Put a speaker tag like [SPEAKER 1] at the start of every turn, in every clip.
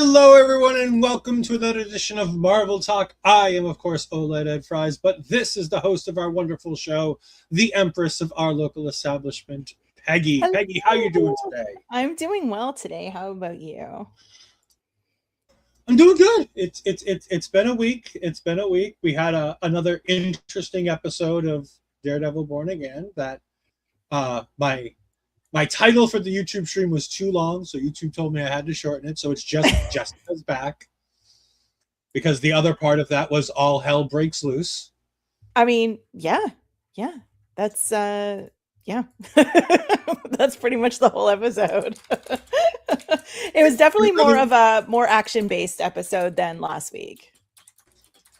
[SPEAKER 1] Hello, everyone, and welcome to another edition of Marvel Talk. I am, of course, Ol'Ed Ed Fries, but this is the host of our wonderful show, the Empress of our local establishment, Peggy.
[SPEAKER 2] Hello.
[SPEAKER 1] Peggy, how you doing today?
[SPEAKER 2] I'm doing well today. How about you?
[SPEAKER 1] I'm doing good. It's been a week. It's been a week. We had another interesting episode of Daredevil Born Again. That my title for the YouTube stream was too long, so YouTube told me I had to shorten it. So it's just Jessica's back, because the other part of that was all hell breaks loose.
[SPEAKER 2] I mean, yeah. That's yeah. That's pretty much the whole episode. It was definitely more of a more action-based episode than last week.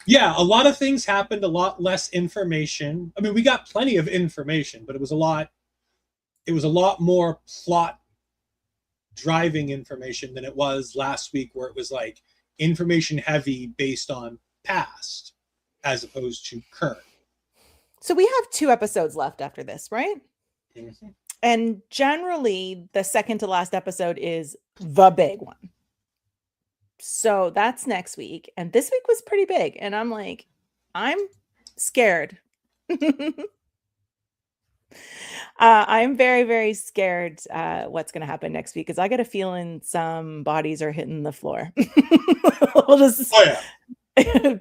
[SPEAKER 1] Yeah, a lot of things happened, a lot less information. I mean, we got plenty of information, but it was a lot more plot driving information than it was last week, where it was like information heavy based on past as opposed to current.
[SPEAKER 2] So we have 2 episodes left after this, right?
[SPEAKER 1] Mm-hmm.
[SPEAKER 2] And generally, the second to last episode is the big one. So that's next week. And this week was pretty big. And I'm like, I'm scared. I'm very, very scared what's going to happen next week, because I got a feeling some bodies are hitting the floor. We'll just,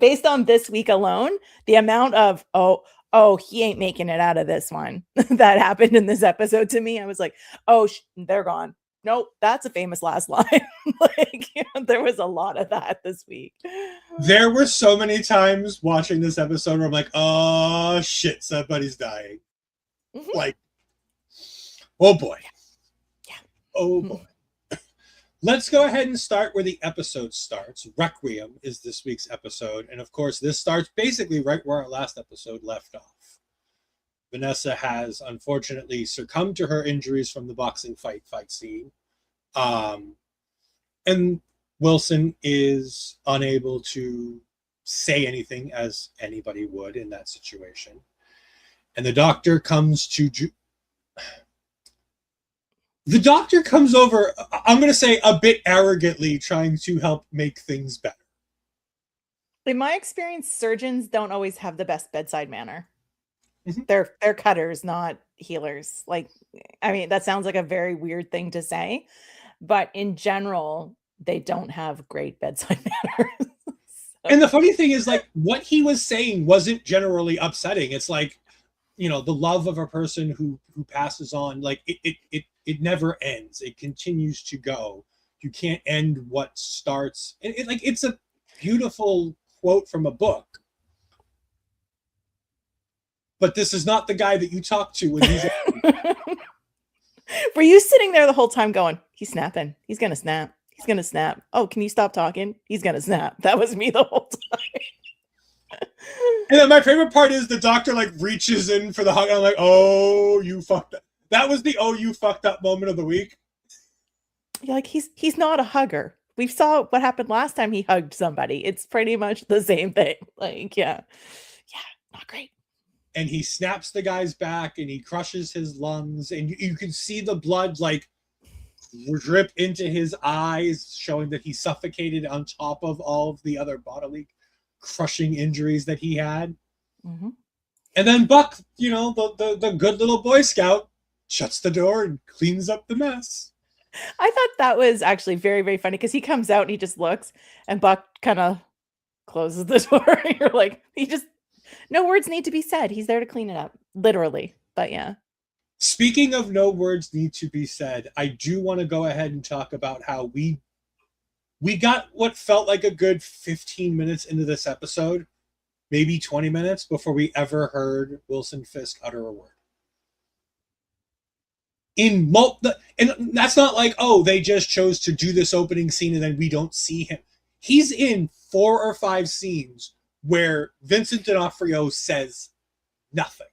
[SPEAKER 2] based on this week alone, the amount of, oh, he ain't making it out of this one that happened in this episode to me. I was like, oh, they're gone. Nope, that's a famous last line. There was a lot of that this week.
[SPEAKER 1] There were so many times watching this episode where I'm like, oh shit, somebody's dying. Mm-hmm. Like, oh boy.
[SPEAKER 2] Yeah.
[SPEAKER 1] Oh boy. Let's go ahead and start where the episode starts. Requiem is this week's episode. And of course, this starts basically right where our last episode left off. Vanessa has unfortunately succumbed to her injuries from the boxing fight scene. And Wilson is unable to say anything, as anybody would in that situation. And the doctor comes over, I'm going to say a bit arrogantly, trying to help make things better.
[SPEAKER 2] In my experience, surgeons don't always have the best bedside manner. Mm-hmm. They're cutters, not healers. Like, I mean, that sounds like a very weird thing to say, but in general, they don't have great bedside manners. So.
[SPEAKER 1] And the funny thing is, like, what he was saying wasn't generally upsetting. It's like, you know, the love of a person who passes on, like it never ends. It continues to go. You can't end what starts. It's a beautiful quote from a book. But this is not the guy that you talk to when he's.
[SPEAKER 2] Were you sitting there the whole time going, he's snapping. He's going to snap. He's going to snap. Oh, can you stop talking? He's going to snap. That was me the whole time.
[SPEAKER 1] And then my favorite part is the doctor like reaches in for the hug. And I'm like, oh, you fucked up. That was the oh, you fucked up moment of the week.
[SPEAKER 2] You're like, he's not a hugger. We saw what happened last time he hugged somebody. It's pretty much the same thing. Like, yeah, not great.
[SPEAKER 1] And he snaps the guy's back and he crushes his lungs. And you can see the blood like drip into his eyes, showing that he suffocated on top of all of the other bodily crushing injuries that he had.
[SPEAKER 2] Mm-hmm.
[SPEAKER 1] And then Buck, you know, the good little Boy Scout, shuts the door and cleans up the mess.
[SPEAKER 2] I thought that was actually very, very funny, because he comes out and he just looks, and Buck kind of closes the door. You're like, no words need to be said. He's there to clean it up, literally. But yeah.
[SPEAKER 1] Speaking of no words need to be said, I do want to go ahead and talk about how we got what felt like a good 15 minutes into this episode, maybe 20 minutes, before we ever heard Wilson Fisk utter a word. And that's not like, oh, they just chose to do this opening scene and then we don't see him. He's in 4 or 5 scenes where Vincent D'Onofrio says nothing.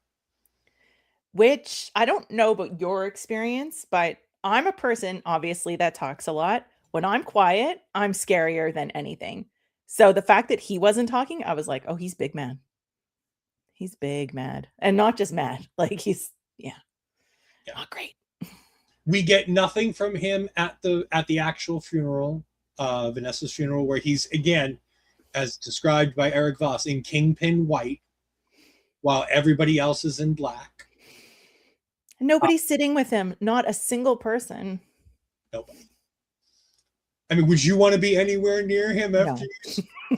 [SPEAKER 2] Which, I don't know about your experience, but I'm a person, obviously, that talks a lot. When I'm quiet, I'm scarier than anything. So the fact that he wasn't talking, I was like, oh, he's big mad. He's big mad. And not just mad. Like, he's, not great.
[SPEAKER 1] We get nothing from him at the actual funeral. Vanessa's funeral, where he's, again, as described by Eric Voss, in kingpin white, while everybody else is in black.
[SPEAKER 2] Nobody's sitting with him. Not a single person.
[SPEAKER 1] Nobody. I mean, would you want to be anywhere near him after
[SPEAKER 2] No.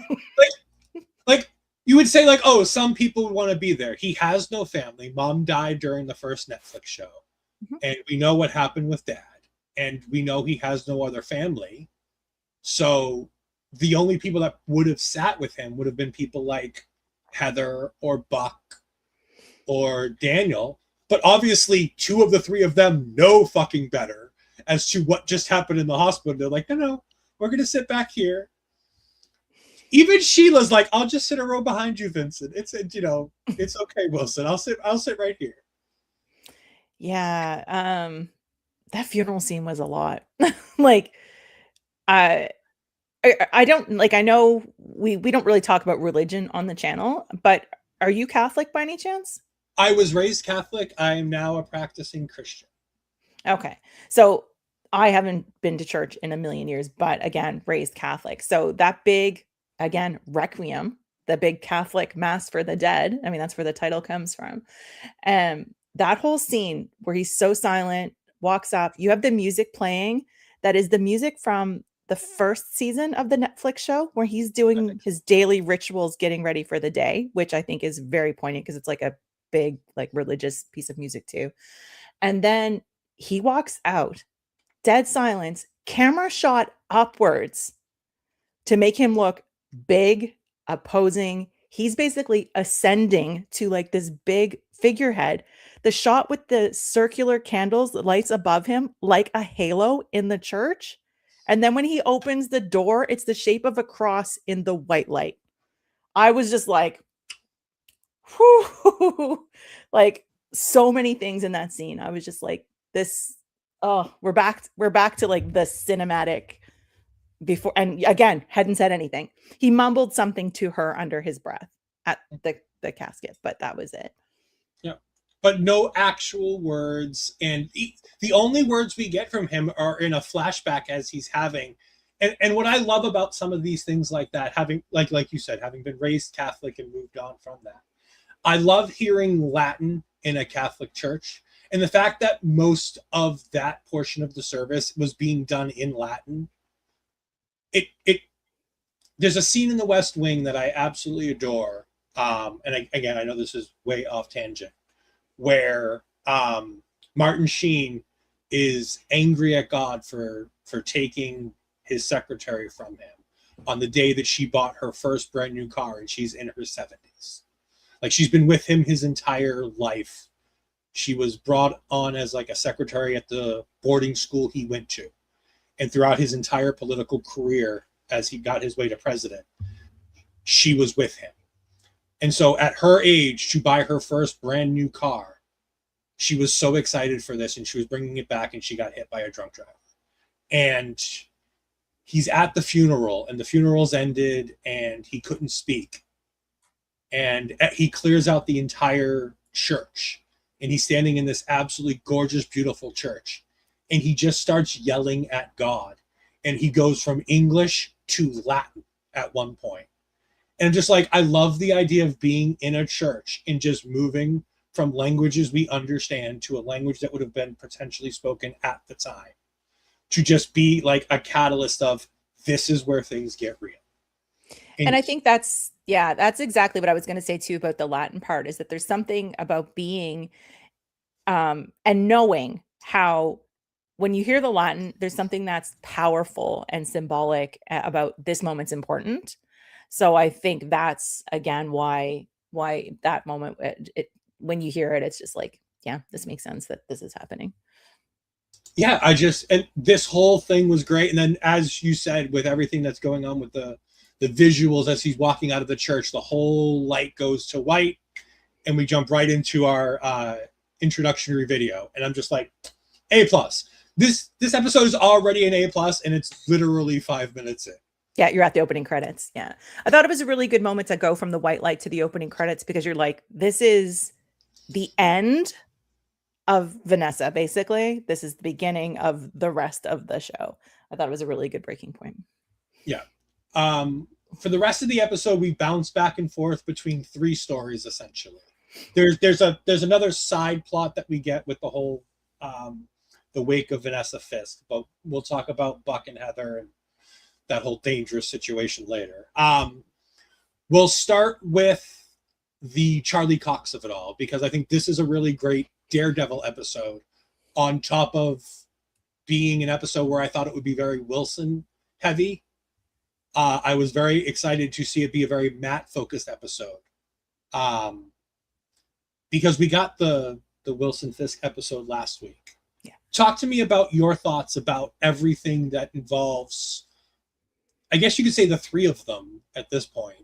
[SPEAKER 1] like you would say, like, oh, some people want to be there. He has no family. Mom died during the first Netflix show. Mm-hmm. And we know what happened with Dad. And we know he has no other family. So the only people that would have sat with him would have been people like Heather or Buck or Daniel. But obviously, two of the three of them know fucking better as to what just happened in the hospital. They're like, no, we're going to sit back here. Even Sheila's like, I'll just sit a row behind you, Vincent. It's okay, Wilson. I'll sit right here.
[SPEAKER 2] Yeah. That funeral scene was a lot. Like, I don't, like, I know we don't really talk about religion on the channel, but are you Catholic by any chance?
[SPEAKER 1] I was raised Catholic. I am now a practicing Christian.
[SPEAKER 2] Okay. So I haven't been to church in a million years, but again, raised Catholic. So that big, again, requiem, the big Catholic mass for the dead. I mean, that's where the title comes from. That whole scene where he's so silent, walks up, you have the music playing. That is the music from the first season of the Netflix show where he's doing his daily rituals, getting ready for the day, which I think is very poignant because it's like a big, like, religious piece of music too. And then he walks out, dead silence, camera shot upwards to make him look big, opposing. He's basically ascending to like this big figurehead. The shot with the circular candles, the lights above him, like a halo in the church. And then when he opens the door, it's the shape of a cross in the white light. I was just like, whew, like so many things in that scene. I was just like, this, oh, we're back to like the cinematic before. And again, hadn't said anything. He mumbled something to her under his breath at the casket, but that was it.
[SPEAKER 1] Yeah. But no actual words. And the only words we get from him are in a flashback as he's having. And what I love about some of these things like that, having, like you said, having been raised Catholic and moved on from that, I love hearing Latin in a Catholic church. And the fact that most of that portion of the service was being done in Latin, there's a scene in The West Wing that I absolutely adore. And again, I know this is way off tangent, where Martin Sheen is angry at God for taking his secretary from him on the day that she bought her first brand new car, and she's in her 70s. Like, she's been with him his entire life. She was brought on as like a secretary at the boarding school he went to. And throughout his entire political career, as he got his way to president, she was with him. And so at her age, to buy her first brand new car, she was so excited for this, and she was bringing it back, and she got hit by a drunk driver. And he's at the funeral, and the funeral's ended, and he couldn't speak. And he clears out the entire church, and he's standing in this absolutely gorgeous, beautiful church. And he just starts yelling at God. And he goes from English to Latin at one point. And I'm just like, I love the idea of being in a church and just moving from languages we understand to a language that would have been potentially spoken at the time, to just be like a catalyst of, this is where things get real.
[SPEAKER 2] And I think that's exactly what I was going to say too about the Latin part, is that there's something about being and knowing how, when you hear the Latin, there's something that's powerful and symbolic about this moment's important. So I think that's, again, why that moment, when you hear it, it's just like, yeah, this makes sense that this is happening.
[SPEAKER 1] Yeah, and this whole thing was great. And then, as you said, with everything that's going on with the visuals as he's walking out of the church, the whole light goes to white, and we jump right into our introductory video. And I'm just like, A+. This episode is already an A+, and it's literally 5 minutes in.
[SPEAKER 2] Yeah, you're at the opening credits. Yeah. I thought it was a really good moment to go from the white light to the opening credits, because you're like, this is the end of Vanessa, basically. This is the beginning of the rest of the show. I thought it was a really good breaking point.
[SPEAKER 1] Yeah. For the rest of the episode, we bounce back and forth between 3 stories essentially. There's another side plot that we get with the whole the wake of Vanessa FIsk, but we'll talk about Buck and Heather and that whole dangerous situation later. We'll start with the Charlie Cox of it all, because I think this is a really great Daredevil episode, on top of being an episode where I thought it would be very Wilson heavy. I was very excited to see it be a very Matt focused episode, because we got the Wilson Fisk episode last week.
[SPEAKER 2] Yeah.
[SPEAKER 1] Talk to me about your thoughts about everything that involves, I guess you could say, the 3 of them at this point.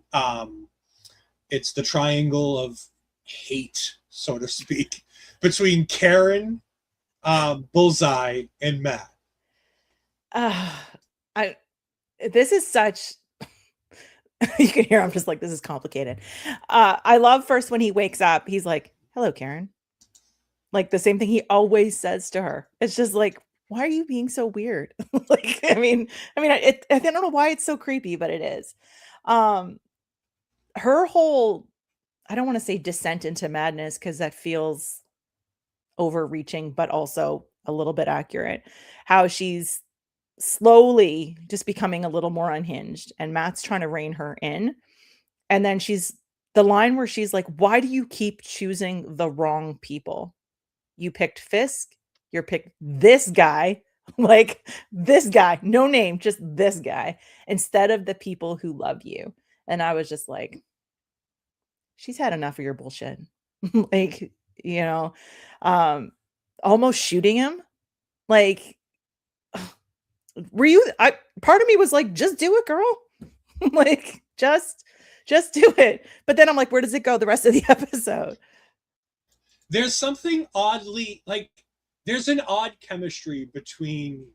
[SPEAKER 1] It's the triangle of hate, so to speak, between Karen, Bullseye, and Matt.
[SPEAKER 2] This is such, you can hear I'm just like, this is complicated. I love first when he wakes up, he's like, hello, Karen. Like the same thing he always says to her. It's just like, why are you being so weird? Like, I don't know why it's so creepy, but it is. Her whole, I don't want to say descent into madness, because that feels overreaching, but also a little bit accurate. How she's slowly just becoming a little more unhinged, and Matt's trying to rein her in. And then the line where she's like, why do you keep choosing the wrong people? You picked Fisk, you picked this guy, like this guy, no name, just this guy, instead of the people who love you. And I was just like, she's had enough of your bullshit. Like, almost shooting him. Like, part of me was like, just do it, girl. Like, just do it. But then I'm like, where does it go the rest of the episode?
[SPEAKER 1] There's something oddly, like, there's an odd chemistry between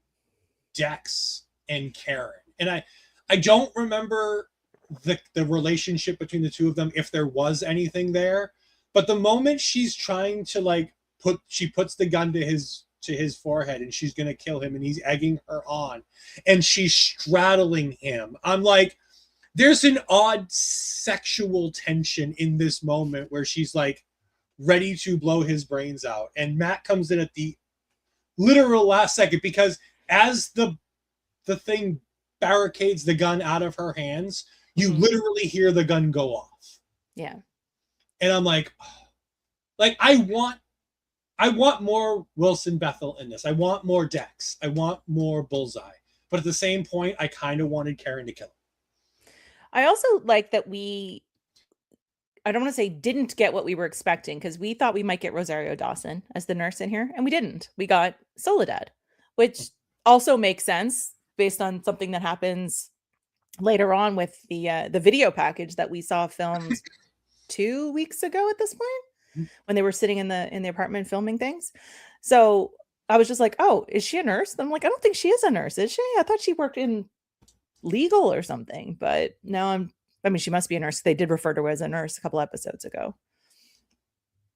[SPEAKER 1] Dex and Karen. And I don't remember the relationship between the 2 of them, if there was anything there. But the moment she's trying to, like, she puts the gun to his forehead and she's gonna kill him, and he's egging her on and she's straddling him, I'm like, there's an odd sexual tension in this moment where she's like ready to blow his brains out, and Matt comes in at the literal last second, because as the thing barricades the gun out of her hands, you literally hear the gun go off.
[SPEAKER 2] Yeah.
[SPEAKER 1] And I'm like I want more Wilson Bethel in this. I want more Dex. I want more Bullseye. But at the same point, I kind of wanted Karen to kill him.
[SPEAKER 2] I also like that I don't want to say didn't get what we were expecting, because we thought we might get Rosario Dawson as the nurse in here, and we didn't. We got Soledad, which also makes sense based on something that happens later on with the video package that we saw filmed 2 weeks ago at this point, when they were sitting in the apartment filming things. So I was just like, oh, is she a nurse? And I'm like, I don't think she is a nurse, is she? I thought she worked in legal or something, but now she must be a nurse. They did refer to her as a nurse a couple episodes ago.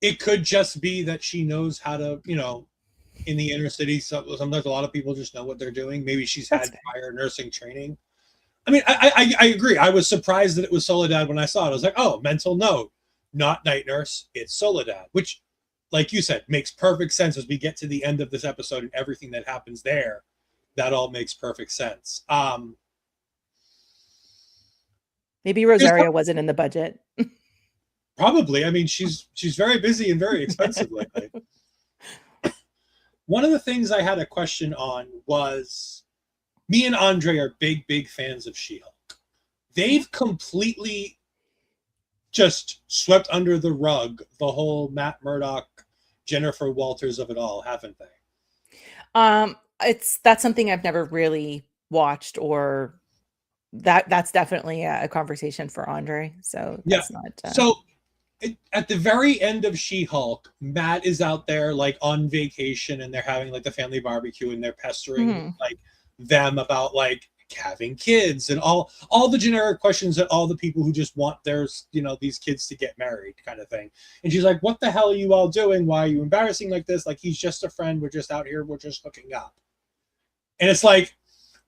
[SPEAKER 1] It could just be that she knows how to, in the inner city, sometimes a lot of people just know what they're doing. Maybe she's had prior nursing training. I mean, I agree. I was surprised that it was Soledad when I saw it. I was like, oh, mental note, not night nurse, it's Soledad, which, like you said, makes perfect sense as we get to the end of this episode and everything that happens there. That all makes perfect sense.
[SPEAKER 2] Maybe Rosario wasn't in the budget.
[SPEAKER 1] Probably. I mean, she's very busy and very expensive lately. One of the things I had a question on was, me and Andre are big fans of She-Hulk. They've completely just swept under the rug the whole Matt Murdock, Jennifer Walters of it all, haven't they?
[SPEAKER 2] That's something I've never really watched, or that's definitely a conversation for Andre. So that's not.
[SPEAKER 1] So at the very end of She-Hulk, Matt is out there like on vacation, and they're having like the family barbecue, and they're pestering like them about like having kids and all the generic questions that all the people who just want these kids to get married kind of thing. And she's like, what the hell are you all doing? Why are you embarrassing like this? Like, he's just a friend. We're just out here. We're just hooking up. And it's like,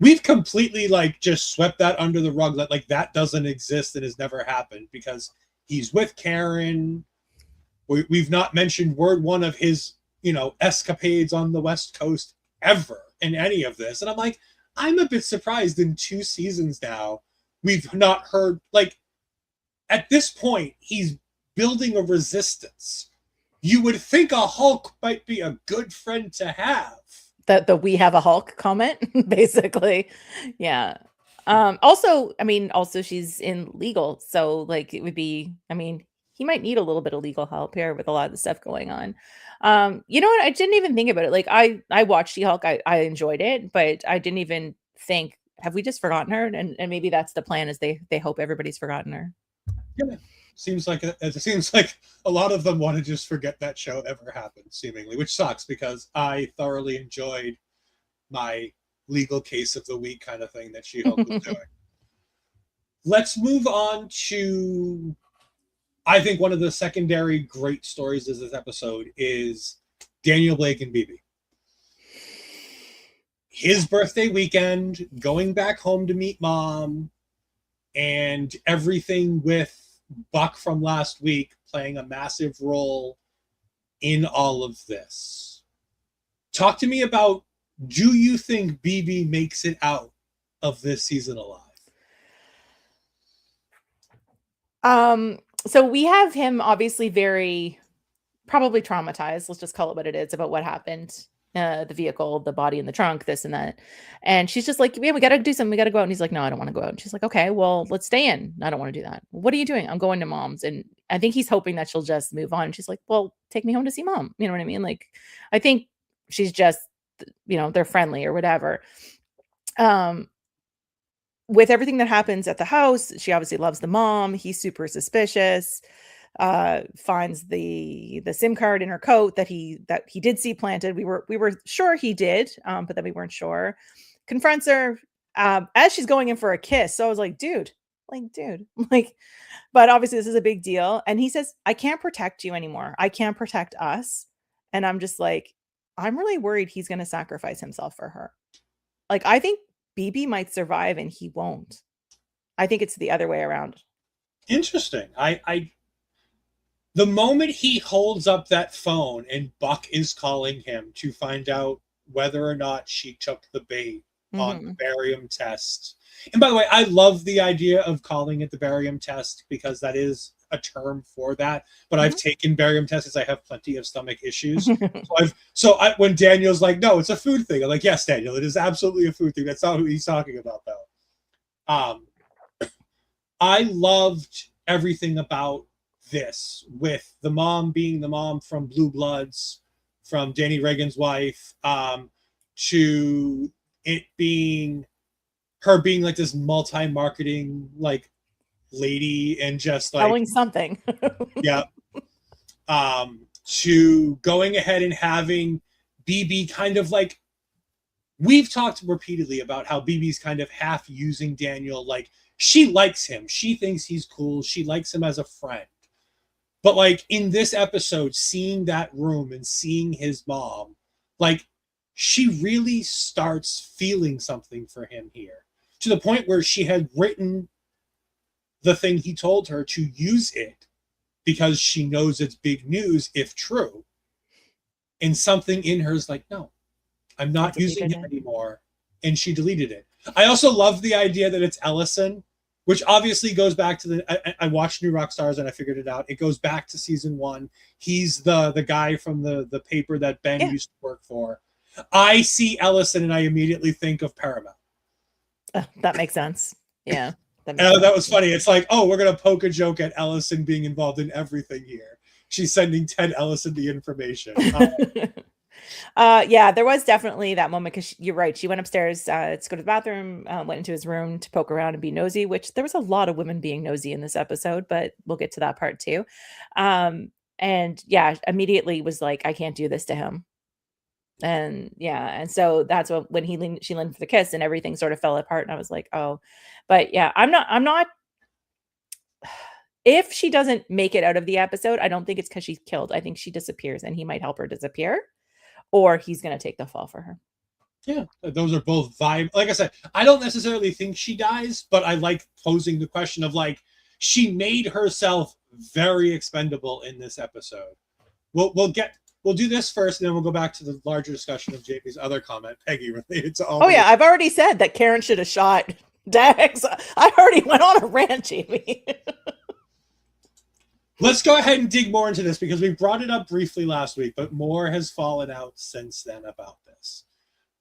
[SPEAKER 1] we've completely like just swept that under the rug, that like that doesn't exist and has never happened because he's with Karen. We've not mentioned word one of his, escapades on the West Coast ever in any of this. And I'm like, I'm a bit surprised in 2 seasons now we've not heard, like, at this point he's building a resistance. You would think a Hulk might be a good friend to have.
[SPEAKER 2] The we have a Hulk comment, basically. Yeah. Also she's in legal, so like it would be, he might need a little bit of legal help here with a lot of the stuff going on. You know what? I didn't even think about it. Like I watched She-Hulk, I enjoyed it, but I didn't even think, have we just forgotten her? And maybe that's the plan, is they hope everybody's forgotten her.
[SPEAKER 1] Yeah. Seems like a lot of them want to just forget that show ever happened, seemingly, which sucks because I thoroughly enjoyed my legal case of the week kind of thing that She-Hulk was doing. Let's move on to, I think, one of the secondary great stories of this episode is Daniel Blake and BB. His birthday weekend, going back home to meet mom, and everything with Buck from last week playing a massive role in all of this. Talk to me about, do you think BB makes it out of this season alive?
[SPEAKER 2] So we have him obviously very probably traumatized, let's just call it what it is, about what happened. The vehicle, the body in the trunk, this and that. And she's just like, yeah, we got to do something. We got to go out. And he's like, no, I don't want to go out. And she's like, okay, well, let's stay in. I don't want to do that. What are you doing? I'm going to mom's. And I think he's hoping that she'll just move on. And she's like, well, take me home to see mom. You know what I mean? Like, I think she's just, they're friendly or whatever. With everything that happens at the house, she obviously loves the mom. He's super suspicious. Finds the SIM card in her coat that he did see planted. We were sure he did, but then we weren't sure. Confronts her as she's going in for a kiss. So I was like, dude, but obviously this is a big deal. And he says, I can't protect you anymore. I can't protect us. And I'm just like, I'm really worried he's going to sacrifice himself for her. Like, I think BB might survive and he won't. I think it's the other way around.
[SPEAKER 1] Interesting. The moment he holds up that phone and Buck is calling him to find out whether or not she took the bait on the barium test. And by the way, I love the idea of calling it the barium test because that is a term for that. But I've taken barium tests because I have plenty of stomach issues. When Daniel's like, no, it's a food thing. I'm like, yes, Daniel, it is absolutely a food thing. That's not what he's talking about, though. I loved everything about this, with the mom being the mom from Blue Bloods, from Danny Reagan's wife, to it being her being like this multi-marketing like lady and just like
[SPEAKER 2] selling something.
[SPEAKER 1] Yeah. To going ahead and having BB kind of like, we've talked repeatedly about how BB's kind of half using Daniel. Like, she likes him. She thinks he's cool. She likes him as a friend. But like in this episode, seeing that room and seeing his mom, like, she really starts feeling something for him here, to the point where she had written the thing he told her to use it because she knows it's big news if true. And something in her is like, no, I'm not using it anymore. And she deleted it. I also love the idea that it's Ellison, which obviously goes back to I watched New Rock Stars and I figured it out. It goes back to season 1. He's the guy from the paper that Ben used to work for. I see Ellison and I immediately think of Paramount.
[SPEAKER 2] That makes sense. Yeah.
[SPEAKER 1] That was funny. It's like, oh, we're going to poke a joke at Ellison being involved in everything here. She's sending Ted Ellison the information.
[SPEAKER 2] Yeah, there was definitely that moment, because you're right. She went upstairs to go to the bathroom, went into his room to poke around and be nosy, which there was a lot of women being nosy in this episode, but we'll get to that part too. And yeah, immediately was like, I can't do this to him. And yeah, and so that's when she leaned for the kiss and everything sort of fell apart. And I was like, oh, but yeah, I'm not. If she doesn't make it out of the episode, I don't think it's because she's killed. I think she disappears and he might help her disappear, or he's going to take the fall for her.
[SPEAKER 1] Yeah, those are both vibe. Like I said, I don't necessarily think she dies, but I like posing the question of like, she made herself very expendable in this episode. We'll do this first, and then we'll go back to the larger discussion of JP's other comment, Peggy, related to all.
[SPEAKER 2] Oh yeah, I've already said that Karen should have shot Dax. I already went on a rant, Jamie.
[SPEAKER 1] Let's go ahead and dig more into this because we brought it up briefly last week, but more has fallen out since then about this.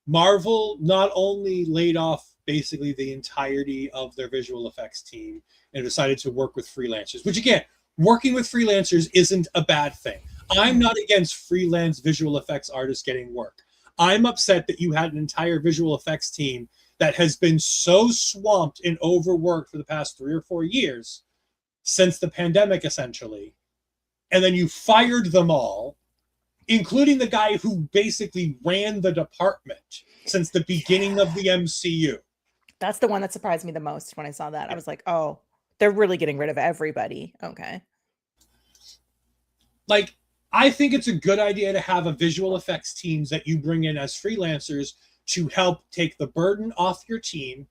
[SPEAKER 1] Marvel not only laid off basically the entirety of their visual effects team and decided to work with freelancers, which again, working with freelancers isn't a bad thing. I'm not against freelance visual effects artists getting work. I'm upset that you had an entire visual effects team that has been so swamped and overworked for the past 3 or 4 years since the pandemic, essentially. And then you fired them all, including the guy who basically ran the department since the beginning of the MCU.
[SPEAKER 2] That's the one that surprised me the most when I saw that. I was like, oh, they're really getting rid of everybody. Okay.
[SPEAKER 1] Like, I think it's a good idea to have a visual effects teams that you bring in as freelancers to help take the burden off your team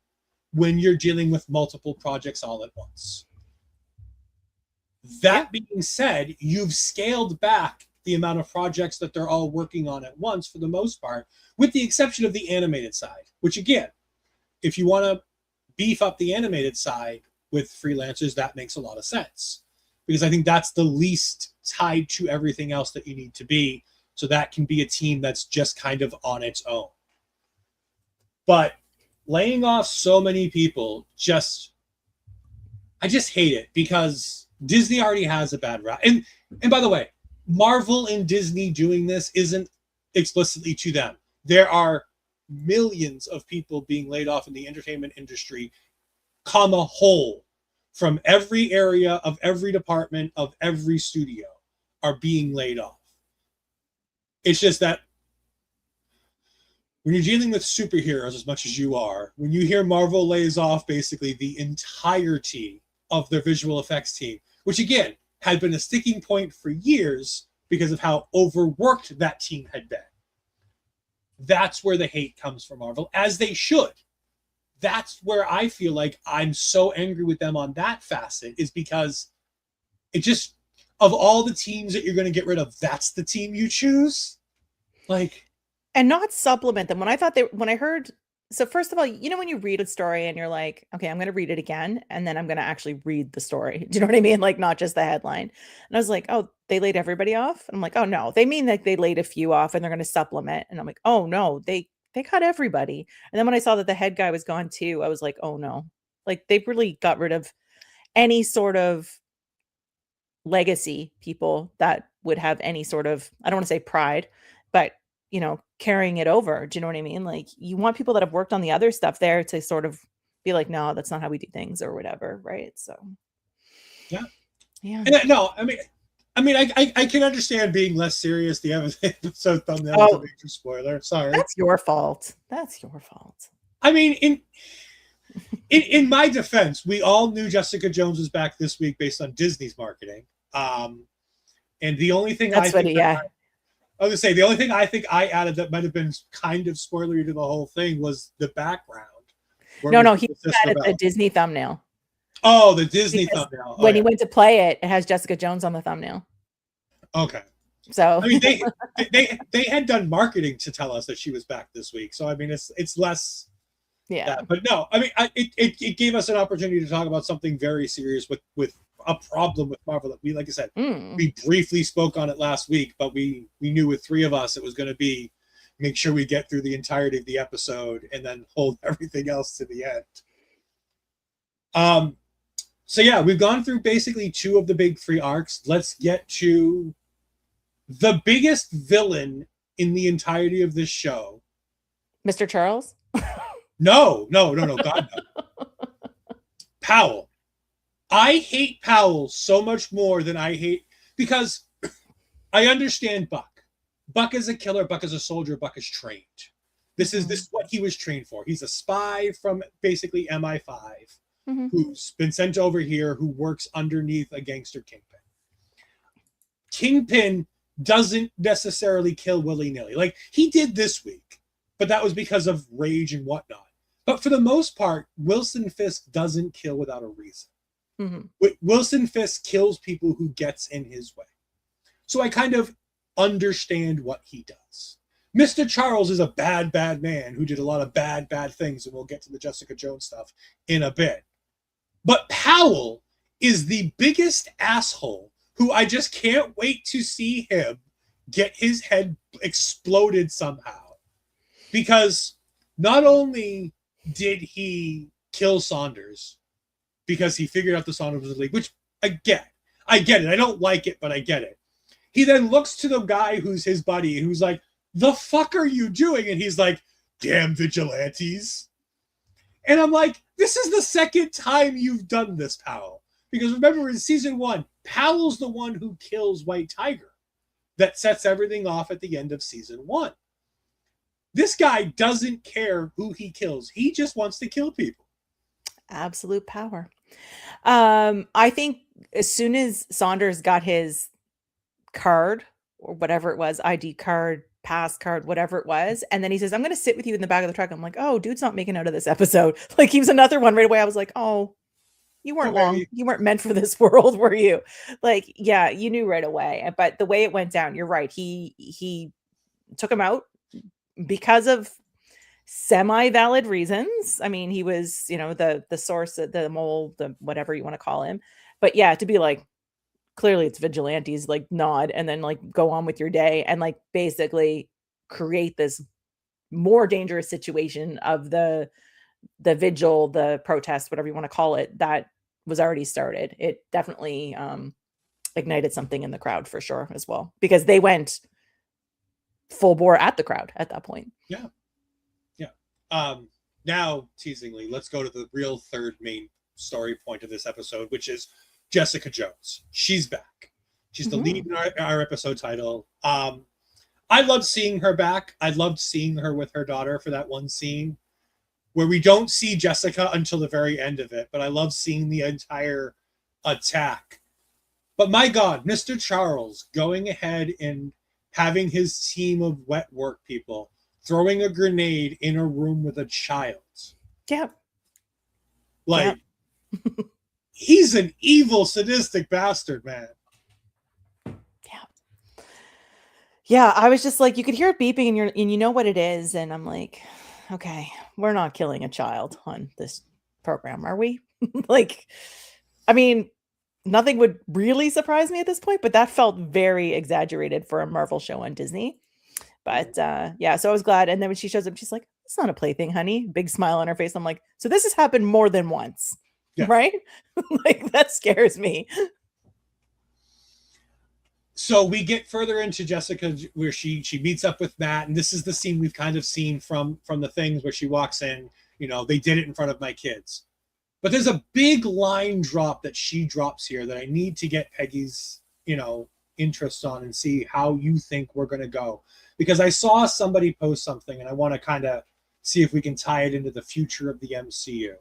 [SPEAKER 1] when you're dealing with multiple projects all at once. That being said, you've scaled back the amount of projects that they're all working on at once for the most part, with the exception of the animated side, which again, if you want to beef up the animated side with freelancers, that makes a lot of sense. Because I think that's the least tied to everything else that you need to be. So that can be a team that's just kind of on its own. But laying off so many people, I just hate it because Disney already has a bad rap. And by the way, Marvel and Disney doing this isn't explicitly to them. There are millions of people being laid off in the entertainment industry, whole, from every area of every department of every studio are being laid off. It's just that when you're dealing with superheroes as much as you are, when you hear Marvel lays off basically the entirety of their visual effects team, which again had been a sticking point for years because of how overworked that team had been. That's where the hate comes from Marvel, as they should. That's where I feel like I'm so angry with them on that facet, is because it just, of all the teams that you're going to get rid of, that's the team you choose? Like,
[SPEAKER 2] and not supplement them. When I heard, so first of all, you know, when you read a story and you're like, okay, I'm going to read it again, and then I'm going to actually read the story. Do you know what I mean? Like, not just the headline. And I was like, oh, they laid everybody off? And I'm like, oh no, they mean like they laid a few off and they're going to supplement. And I'm like, oh no, they cut everybody. And then when I saw that the head guy was gone too, I was like, oh no, like they really got rid of any sort of legacy people that would have any sort of, I don't want to say pride, but you know, carrying it over. Do you know what I mean? Like, you want people that have worked on the other stuff there to sort of be like, no, that's not how we do things or whatever. Right. So
[SPEAKER 1] yeah.
[SPEAKER 2] And
[SPEAKER 1] no, I mean, I can understand being less serious. The episode thumbnail is a major spoiler. Sorry.
[SPEAKER 2] That's your fault.
[SPEAKER 1] I mean, in my defense, we all knew Jessica Jones was back this week based on Disney's marketing. And the only thing I was going to say, the only thing I think I added that might have been kind of spoilery to the whole thing was the background.
[SPEAKER 2] No, he added the Disney thumbnail.
[SPEAKER 1] Oh, the Disney thumbnail.
[SPEAKER 2] When he went to play it, it has Jessica Jones on the thumbnail.
[SPEAKER 1] Okay.
[SPEAKER 2] So
[SPEAKER 1] I mean, they had done marketing to tell us that she was back this week. So I mean, it's less.
[SPEAKER 2] Yeah.
[SPEAKER 1] But no, I mean, it gave us an opportunity to talk about something very serious with a problem with Marvel that we, like I said, we briefly spoke on it last week, but we knew with 3 of us it was going to be make sure we get through the entirety of the episode and then hold everything else to the end. So yeah, we've gone through basically 2 of the big 3 arcs. Let's get to the biggest villain in the entirety of this show.
[SPEAKER 2] Mr. Charles?
[SPEAKER 1] No, God no. Powell. I hate Powell so much more than I hate, because I understand Buck. Buck is a killer, Buck is a soldier, Buck is trained. This is what he was trained for. He's a spy from basically MI5 who's been sent over here, who works underneath a gangster Kingpin. Kingpin doesn't necessarily kill willy-nilly. Like he did this week. but that was because of rage and whatnot. But for the most part, Wilson Fisk doesn't kill without a reason. Mm-hmm. Wilson Fisk kills people who gets in his way. So I kind of understand what he does. Mr. Charles is a bad, bad man who did a lot of bad, bad things, and we'll get to the Jessica Jones stuff in a bit. But Powell is the biggest asshole who I just can't wait to see him get his head exploded somehow. Because not only did he kill Saunders because he figured out the Saunders was the league, which I get it. I don't like it, but I get it. He then looks to the guy who's his buddy, who's like, the fuck are you doing? And he's like, damn vigilantes. And I'm like, this is the second time you've done this, Powell. Because remember, in season 1, Powell's the one who kills White Tiger. That sets everything off at the end of season 1. This guy doesn't care who he kills. He just wants to kill people.
[SPEAKER 2] Absolute power. I think as soon as Saunders got his card, or whatever it was, ID card, pass card, whatever it was, and then he says, I'm going to sit with you in the back of the truck. I'm like, oh, dude's not making out of this episode. Like, he was another one right away. I was like, oh, you weren't long. You weren't meant for this world, were you? Like, yeah, you knew right away. But the way it went down, you're right. He took him out because of semi-valid reasons. I mean, he was, the source, the mole, the whatever you want to call him. But yeah, to be like, clearly it's vigilantes, like nod and then like go on with your day and like basically create this more dangerous situation of the vigil, the protest, whatever you want to call it, that was already started. It definitely ignited something in the crowd for sure as well, because they went full bore at the crowd at that point.
[SPEAKER 1] Yeah. Now, teasingly, let's go to the real third main story point of this episode, which is Jessica Jones. She's back. She's the lead in our episode title. I loved seeing her back. I loved seeing her with her daughter for that one scene where we don't see Jessica until the very end of it, but I love seeing the entire attack. But my God, Mr. Charles going ahead and having his team of wet work people throwing a grenade in a room with a child.
[SPEAKER 2] Yeah.
[SPEAKER 1] Like, he's an evil, sadistic bastard, man.
[SPEAKER 2] Yeah, I was just like, you could hear it beeping and you know what it is. And I'm like, okay, we're not killing a child on this program, are we? Like, I mean, nothing would really surprise me at this point, but that felt very exaggerated for a Marvel show on Disney. But yeah, so I was glad. And then when she shows up, she's like, it's not a plaything, honey. Big smile on her face. I'm like, so this has happened more than once, right? Like, that scares me.
[SPEAKER 1] So we get further into Jessica where she meets up with Matt, and this is the scene we've kind of seen from the things where she walks in, they did it in front of my kids. But there's a big line drop that she drops here that I need to get Peggy's, interest on and see how you think we're going to go. Because I saw somebody post something and I want to kind of see if we can tie it into the future of the MCU.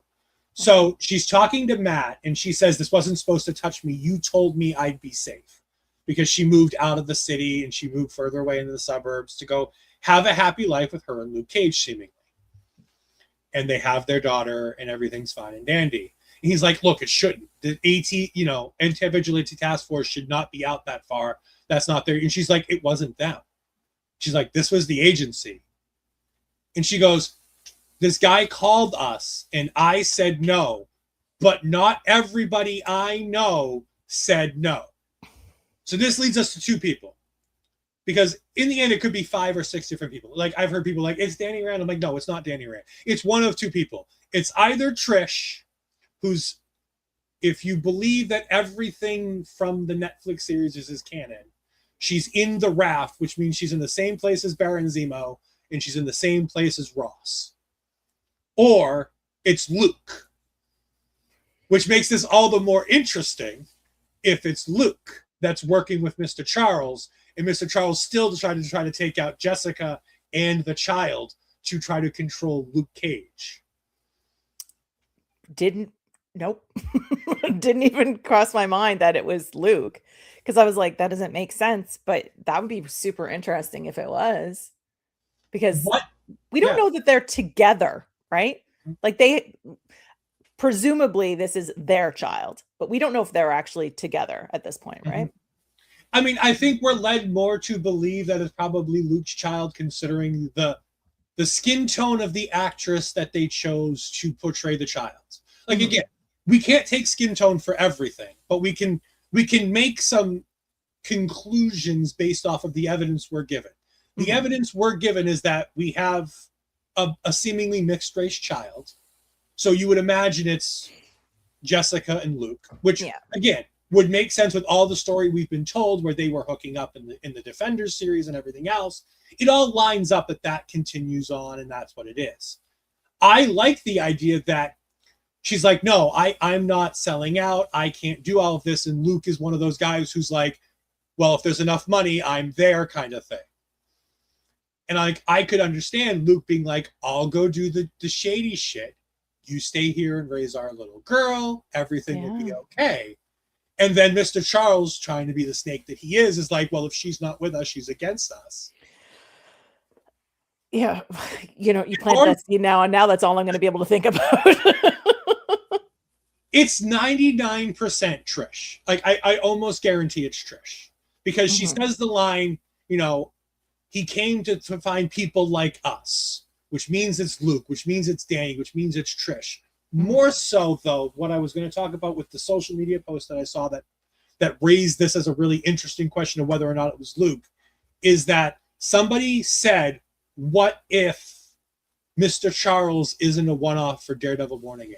[SPEAKER 1] So she's talking to Matt and she says, this wasn't supposed to touch me. You told me I'd be safe. Because she moved out of the city and she moved further away into the suburbs to go have a happy life with her and Luke Cage, seemingly. And they have their daughter and everything's fine and dandy. And he's like, look, it shouldn't. The Anti-Vigilante Task Force should not be out that far. That's not there. And she's like, it wasn't them. She's like, this was the agency. And she goes, this guy called us and I said no, but not everybody I know said no. So this leads us to two people. Because in the end, it could be 5 or 6 different people. Like, I've heard people like, it's Danny Rand. I'm like, no, it's not Danny Rand. It's one of two people. It's either Trish, who's, if you believe that everything from the Netflix series is canon, she's in the raft, which means she's in the same place as Baron Zemo, and she's in the same place as Ross. Or it's Luke, which makes this all the more interesting if it's Luke that's working with Mr. Charles, and Mr. Charles still trying to take out Jessica and the child to try to control Luke Cage.
[SPEAKER 2] Nope. Didn't even cross my mind that it was Luke, because I was like, that doesn't make sense, but that would be super interesting if it was. Because we don't know that they're together, right? Like presumably this is their child, but we don't know if they're actually together at this point, right?
[SPEAKER 1] I mean, I think we're led more to believe that it's probably Luke's child, considering the skin tone of the actress that they chose to portray the child. Like, again, we can't take skin tone for everything, but we can make some conclusions based off of the evidence we're given. The evidence we're given is that we have a seemingly mixed race child. So you would imagine it's Jessica and Luke, which again would make sense with all the story we've been told, where they were hooking up in the Defenders series and everything else. It all lines up that continues on, and that's what it is. I like the idea that she's like, no, I'm not selling out. I can't do all of this. And Luke is one of those guys who's like, well, if there's enough money, I'm there, kind of thing. And I could understand Luke being like, I'll go do the shady shit. You stay here and raise our little girl. Everything will be okay. And then Mr. Charles, trying to be the snake that he is like, well, if she's not with us, she's against us.
[SPEAKER 2] Yeah. You plant that seed now, and now that's all I'm going to be able to think about.
[SPEAKER 1] It's 99% Trish. Like, I almost guarantee it's Trish. Because she says the line, he came to find people like us, which means it's Luke, which means it's Danny, which means it's Trish. More so, though, what I was going to talk about with the social media post that I saw that raised this as a really interesting question of whether or not it was Luke, is that somebody said, what if Mr. Charles isn't a one-off for Daredevil Born Again?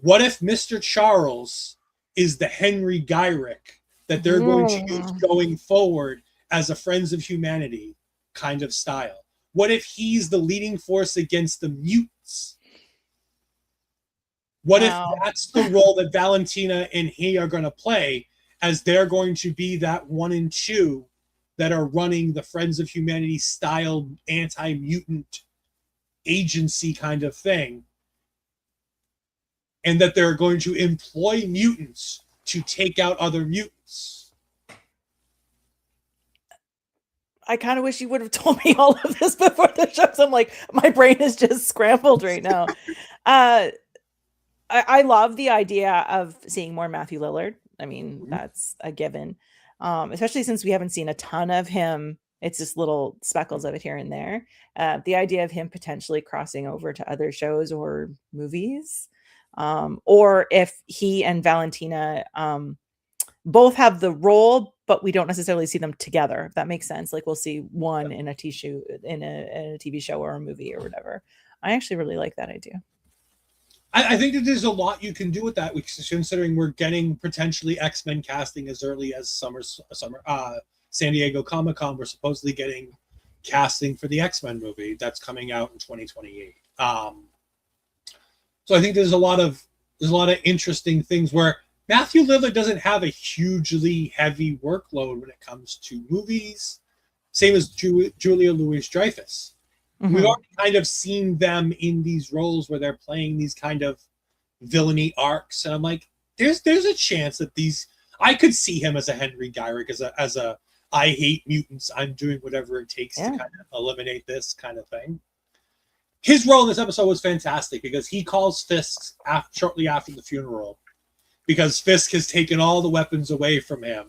[SPEAKER 1] What if Mr. Charles is the Henry Gyrick that they're going to use going forward as a Friends of Humanity kind of style? What if he's the leading force against the mutants? What if that's the role that Valentina and he are going to play, as they're going to be that 1 and 2 that are running the Friends of Humanity style anti-mutant agency kind of thing, and that they're going to employ mutants to take out other mutants?
[SPEAKER 2] I kind of wish you would have told me all of this before the show. So I'm like, my brain is just scrambled right now. I love the idea of seeing more Matthew Lillard. I mean, that's a given, especially since we haven't seen a ton of him. It's just little speckles of it here and there. The idea of him potentially crossing over to other shows or movies, or if he and Valentina both have the role, but we don't necessarily see them together. If that makes sense. Like, we'll see one in a TV show or a movie or whatever. I actually really like that idea.
[SPEAKER 1] I think that there's a lot you can do with that, considering we're getting potentially X-Men casting as early as San Diego Comic-Con. We're supposedly getting casting for the X-Men movie that's coming out in 2028. So I think there's a lot of interesting things where Matthew Lillard doesn't have a hugely heavy workload when it comes to movies. Same as Julia Louis-Dreyfus. We've already kind of seen them in these roles where they're playing these kind of villainy arcs, and I'm like, there's a chance that I could see him as a Henry Gyrick, as a I hate mutants, I'm doing whatever it takes to kind of eliminate this kind of thing. His role in this episode was fantastic because he calls Fisk shortly after the funeral, because Fisk has taken all the weapons away from him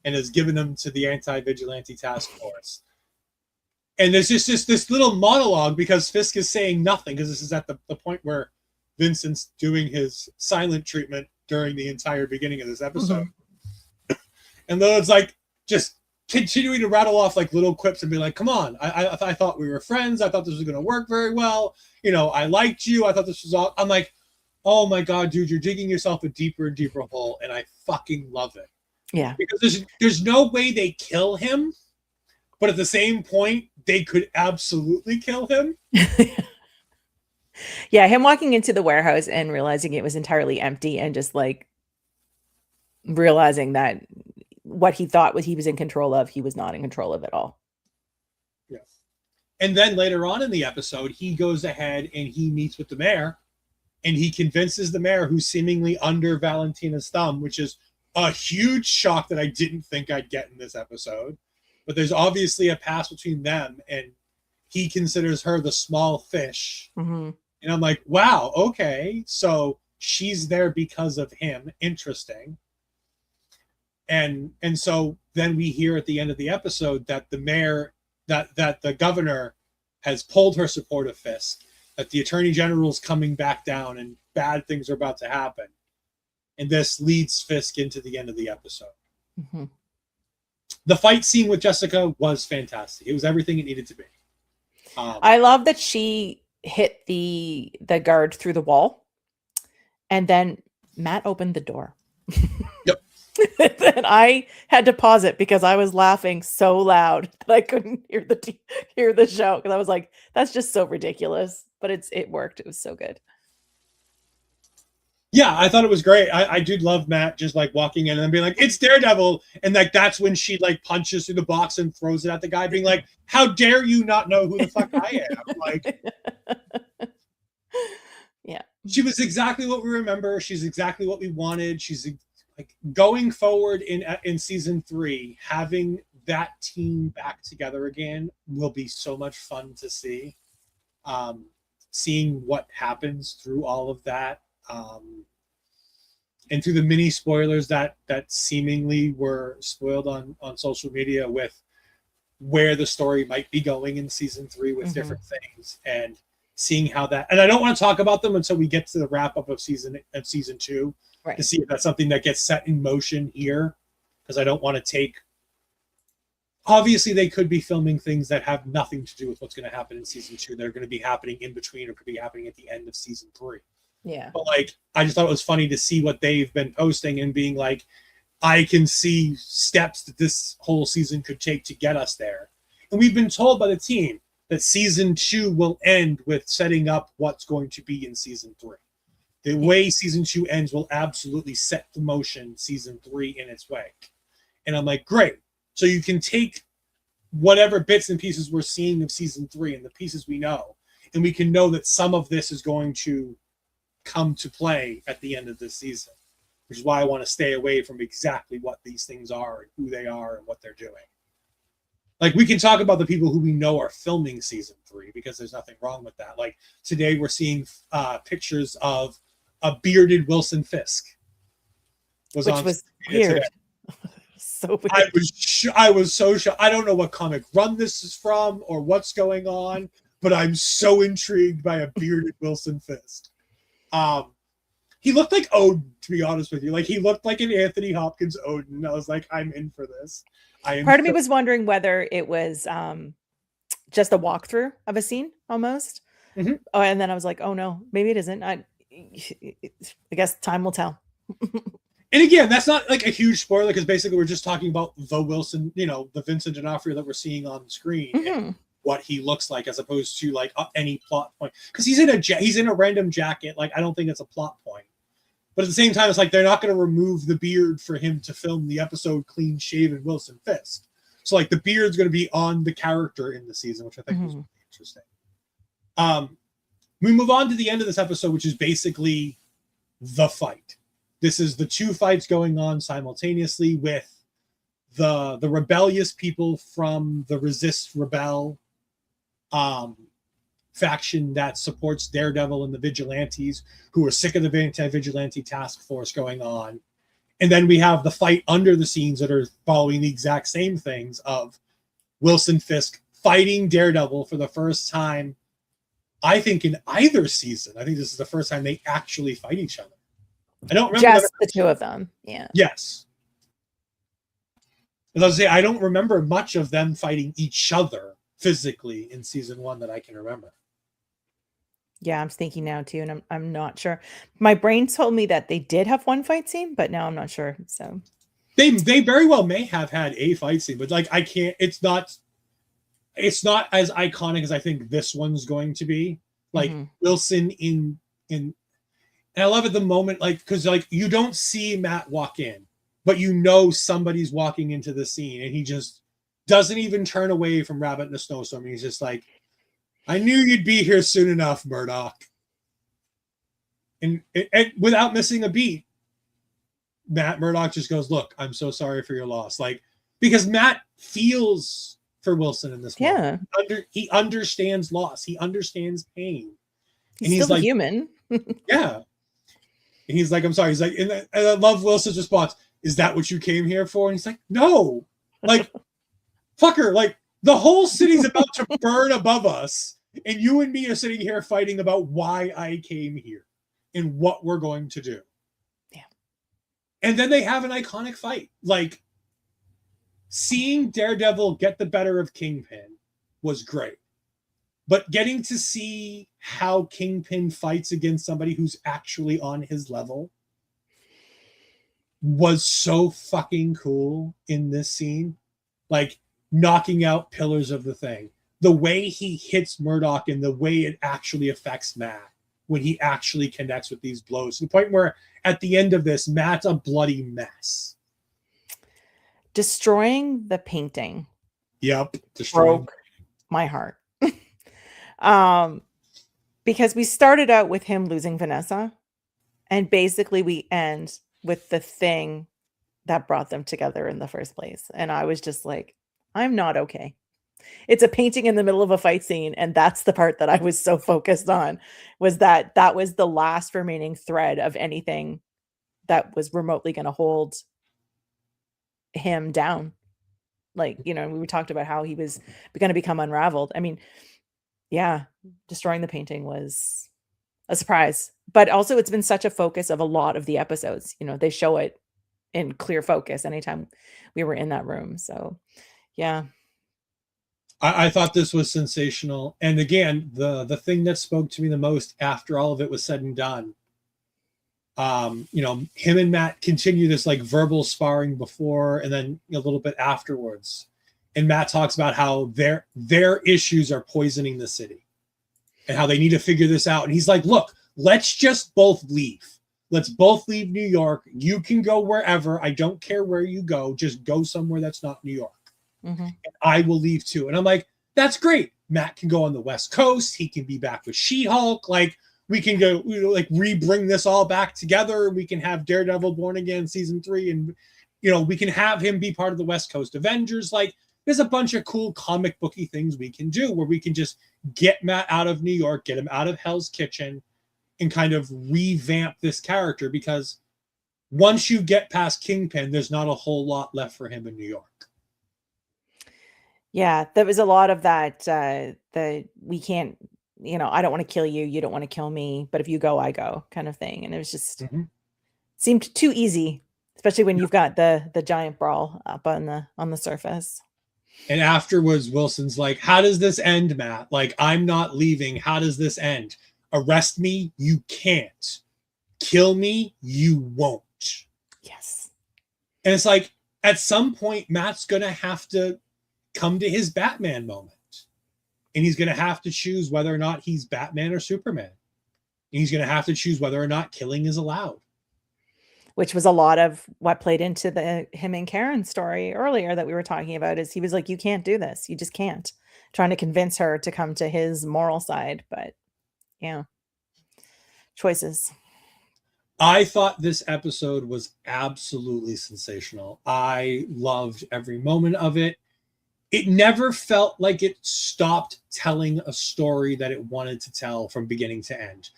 [SPEAKER 1] and has given them to the anti-vigilante task force. And there's just this little monologue because Fisk is saying nothing, because this is at the point where Vincent's doing his silent treatment during the entire beginning of this episode. And then it's like just continuing to rattle off like little quips and be like, come on, I thought we were friends. I thought this was going to work very well. I liked you. I thought this was all. I'm like, oh my God, dude, you're digging yourself a deeper and deeper hole. And I fucking love it.
[SPEAKER 2] Yeah.
[SPEAKER 1] Because there's no way they kill him. But at the same point, they could absolutely kill him.
[SPEAKER 2] Yeah, him walking into the warehouse and realizing it was entirely empty, and just like realizing that what he thought he was in control of, he was not in control of at all.
[SPEAKER 1] Yes. And then later on in the episode, he goes ahead and he meets with the mayor, and he convinces the mayor, who's seemingly under Valentina's thumb, which is a huge shock that I didn't think I'd get in this episode. But there's obviously a past between them, and he considers her the small fish.
[SPEAKER 2] Mm-hmm.
[SPEAKER 1] And I'm like, wow, okay, so she's there because of him. Interesting. And so then we hear at the end of the episode that the mayor, that the governor has pulled her support of Fisk, that the attorney general is coming back down and bad things are about to happen. And this leads Fisk into the end of the episode.
[SPEAKER 2] Mm-hmm.
[SPEAKER 1] The fight scene with Jessica was fantastic. It was everything it needed to be.
[SPEAKER 2] I love that she hit the guard through the wall, and then Matt opened the door.
[SPEAKER 1] Yep.
[SPEAKER 2] And I had to pause it because I was laughing so loud that I couldn't hear the show, because I was like, that's just so ridiculous. But it worked. It was so good.
[SPEAKER 1] Yeah, I thought it was great. I did love Matt just like walking in and being like, it's Daredevil. And like that's when she like punches through the box and throws it at the guy, being like, how dare you not know who the fuck I am? Like,
[SPEAKER 2] yeah.
[SPEAKER 1] She was exactly what we remember. She's exactly what we wanted. She's like going forward in season 3, having that team back together again will be so much fun to see. Seeing what happens through all of that. And through the mini spoilers that seemingly were spoiled on social media with where the story might be going in season 3 with different things, and seeing how that, and I don't want to talk about them until we get to the wrap up of season 2, right, to see if that's something that gets set in motion here, because I don't want to take, obviously they could be filming things that have nothing to do with what's going to happen in season 2 that are going to be happening in between or could be happening at the end of season 3.
[SPEAKER 2] Yeah.
[SPEAKER 1] But like, I just thought it was funny to see what they've been posting and being like, I can see steps that this whole season could take to get us there. And we've been told by the team that season 2 will end with setting up what's going to be in season 3. The way season 2 ends will absolutely set the motion season 3 in its way. And I'm like, great. So you can take whatever bits and pieces we're seeing of season 3 and the pieces we know, and we can know that some of this is going to come to play at the end of this season, which is why I want to stay away from exactly what these things are and who they are and what they're doing. Like, we can talk about the people who we know are filming season 3 because there's nothing wrong with that. Like, today we're seeing pictures of a bearded Wilson Fisk.
[SPEAKER 2] Which was weird. So weird.
[SPEAKER 1] I was so shocked. I don't know what comic run this is from or what's going on, but I'm so intrigued by a bearded Wilson Fisk. He looked like Odin, to be honest with you. Like, he looked like an Anthony Hopkins Odin. I was like, I'm in for this.
[SPEAKER 2] Part of me was wondering whether it was just a walkthrough of a scene almost. Oh, and then I was like, oh no, maybe it isn't. I guess time will tell.
[SPEAKER 1] And again, that's not like a huge spoiler, because basically we're just talking about the Wilson, the Vincent D'Onofrio that we're seeing on screen. And what he looks like, as opposed to like any plot point, because he's in a random jacket. Like, I don't think it's a plot point, but at the same time, it's like they're not going to remove the beard for him to film the episode clean shaven Wilson Fisk. So like the beard's going to be on the character in the season, which I think was really interesting. We move on to the end of this episode, which is basically the fight. This is the 2 fights going on simultaneously with the rebellious people from the Resist Rebel faction that supports Daredevil and the Vigilantes, who are sick of the anti-vigilante task force going on. And then we have the fight under the scenes that are following the exact same things of Wilson Fisk fighting Daredevil for the first time, I think, in either season. I think this is the first time they actually fight each other. I don't remember
[SPEAKER 2] just the 2 of them. Yeah.
[SPEAKER 1] Yes. As I was saying, I don't remember much of them fighting each other physically in season 1 that I can remember.
[SPEAKER 2] Yeah, I'm thinking now too, and I'm not sure. My brain told me that they did have one fight scene, but now I'm not sure. So
[SPEAKER 1] they very well may have had a fight scene, but like, I can't. It's not as iconic as I think this one's going to be. Like Wilson in, and I love at the moment, like, because like you don't see Matt walk in, but somebody's walking into the scene, and he just doesn't even turn away from Rabbit in a Snowstorm. He's just like, I knew you'd be here soon enough, Murdoch. And without missing a beat, Matt Murdock just goes, look, I'm so sorry for your loss. Like, because Matt feels for Wilson in this
[SPEAKER 2] moment.
[SPEAKER 1] He understands loss. He understands pain.
[SPEAKER 2] He's still like, human.
[SPEAKER 1] Yeah. And he's like, I'm sorry. He's like, and I love Wilson's response. Is that what you came here for? And he's like, no. Like, fucker, like, the whole city's about to burn above us. And you and me are sitting here fighting about why I came here and what we're going to do.
[SPEAKER 2] Yeah.
[SPEAKER 1] And then they have an iconic fight. Like, seeing Daredevil get the better of Kingpin was great. But getting to see how Kingpin fights against somebody who's actually on his level was so fucking cool in this scene. Like, knocking out pillars of the Thing. The way he hits Murdoch and the way it actually affects Matt when he actually connects with these blows. To the point where, at the end of this, Matt's a bloody mess.
[SPEAKER 2] Destroying the painting.
[SPEAKER 1] Yep.
[SPEAKER 2] Broke my heart. Because we started out with him losing Vanessa, and basically we end with the thing that brought them together in the first place. And I was just like, I'm not okay. It's a painting in the middle of a fight scene, and that's the part that I was so focused on, was that was the last remaining thread of anything that was remotely going to hold him down. Like, you know, we talked about how he was going to become unraveled. I mean, yeah, destroying the painting was a surprise, but also it's been such a focus of a lot of the episodes. You know, they show it in clear focus anytime we were in that room. So yeah.
[SPEAKER 1] I thought this was sensational. And again, the thing that spoke to me the most after all of it was said and done, you know, him and Matt continue this like verbal sparring before and then a little bit afterwards. And Matt talks about how their issues are poisoning the city and how they need to figure this out. And he's like, look, let's just both leave. Let's both leave New York. You can go wherever. I don't care where you go. Just go somewhere that's not New York. Mm-hmm. And I will leave too. And I'm like, that's great. Matt can go on the West Coast. He can be back with She-Hulk. Like, we can go, you know, like re-bring this all back together. We can have Daredevil Born Again season 3. And, you know, we can have him be part of the West Coast Avengers. Like, there's a bunch of cool comic booky things we can do where we can just get Matt out of New York, get him out of Hell's Kitchen, and kind of revamp this character, because once you get past Kingpin, there's not a whole lot left for him in New York.
[SPEAKER 2] Yeah, there was a lot of that, that we can't, you know, I don't want to kill you, you don't want to kill me, but if you go, I go kind of thing. And it was just seemed too easy, especially when you've got the giant brawl up on the surface.
[SPEAKER 1] And afterwards, Wilson's like, how does this end, Matt? Like, I'm not leaving. How does this end? Arrest me? You can't. Kill me? You won't.
[SPEAKER 2] Yes.
[SPEAKER 1] And it's like, at some point, Matt's going to have to come to his Batman moment. And he's going to have to choose whether or not he's Batman or Superman. And he's going to have to choose whether or not killing is allowed.
[SPEAKER 2] Which was a lot of what played into the him and Karen story earlier that we were talking about, is he was like, you can't do this. You just can't. Trying to convince her to come to his moral side. But yeah, choices.
[SPEAKER 1] I thought this episode was absolutely sensational. I loved every moment of it. It never felt like it stopped telling a story that it wanted to tell from beginning to end.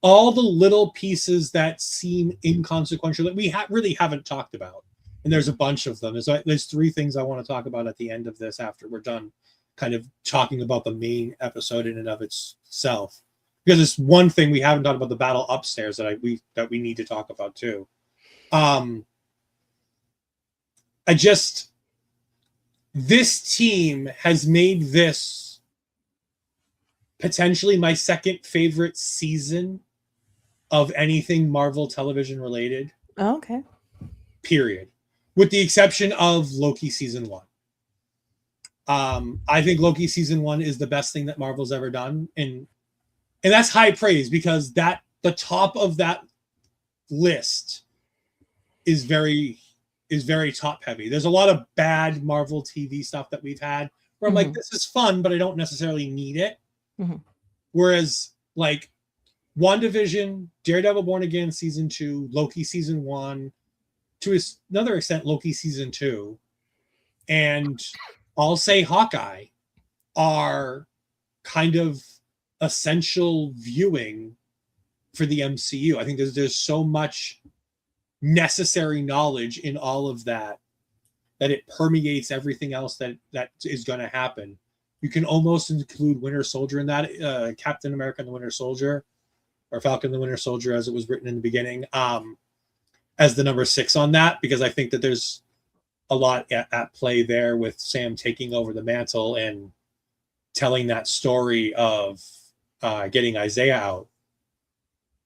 [SPEAKER 1] All the little pieces that seem inconsequential that we really haven't talked about, and there's a bunch of them. There's 3 things I want to talk about at the end of this after we're done kind of talking about the main episode in and of itself, because it's one thing we haven't talked about, the battle upstairs, that we need to talk about too. This team has made this potentially my second favorite season of anything Marvel television related.
[SPEAKER 2] Oh, okay.
[SPEAKER 1] Period. With the exception of Loki season 1. I think Loki season 1 is the best thing that Marvel's ever done. And that's high praise, because the top of that list is very top heavy. There's a lot of bad Marvel TV stuff that we've had where I'm like, this is fun, but I don't necessarily need it. Whereas like WandaVision, Daredevil Born Again season 2, Loki season 1, to another extent Loki season 2, and I'll say Hawkeye are kind of essential viewing for the MCU. I think there's so much necessary knowledge in all of that it permeates everything else that is going to happen. You can almost include Winter Soldier in that, Captain America and the Winter Soldier, or Falcon and the Winter Soldier, as it was written in the beginning, as the number 6 on that, because I think that there's a lot at play there with Sam taking over the mantle and telling that story of getting Isaiah out.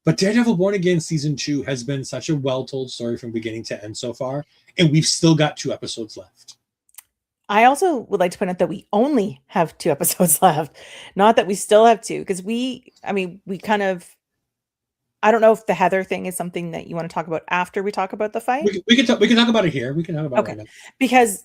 [SPEAKER 1] But Daredevil Born Again Season 2 has been such a well-told story from beginning to end so far, and we've still got 2 episodes left.
[SPEAKER 2] I also would like to point out that we only have 2 episodes left, not that we still have 2, because we kind of, I don't know if the Heather thing is something that you want to talk about after we talk about the fight.
[SPEAKER 1] We can talk about it here. We can talk about it right now.
[SPEAKER 2] Because,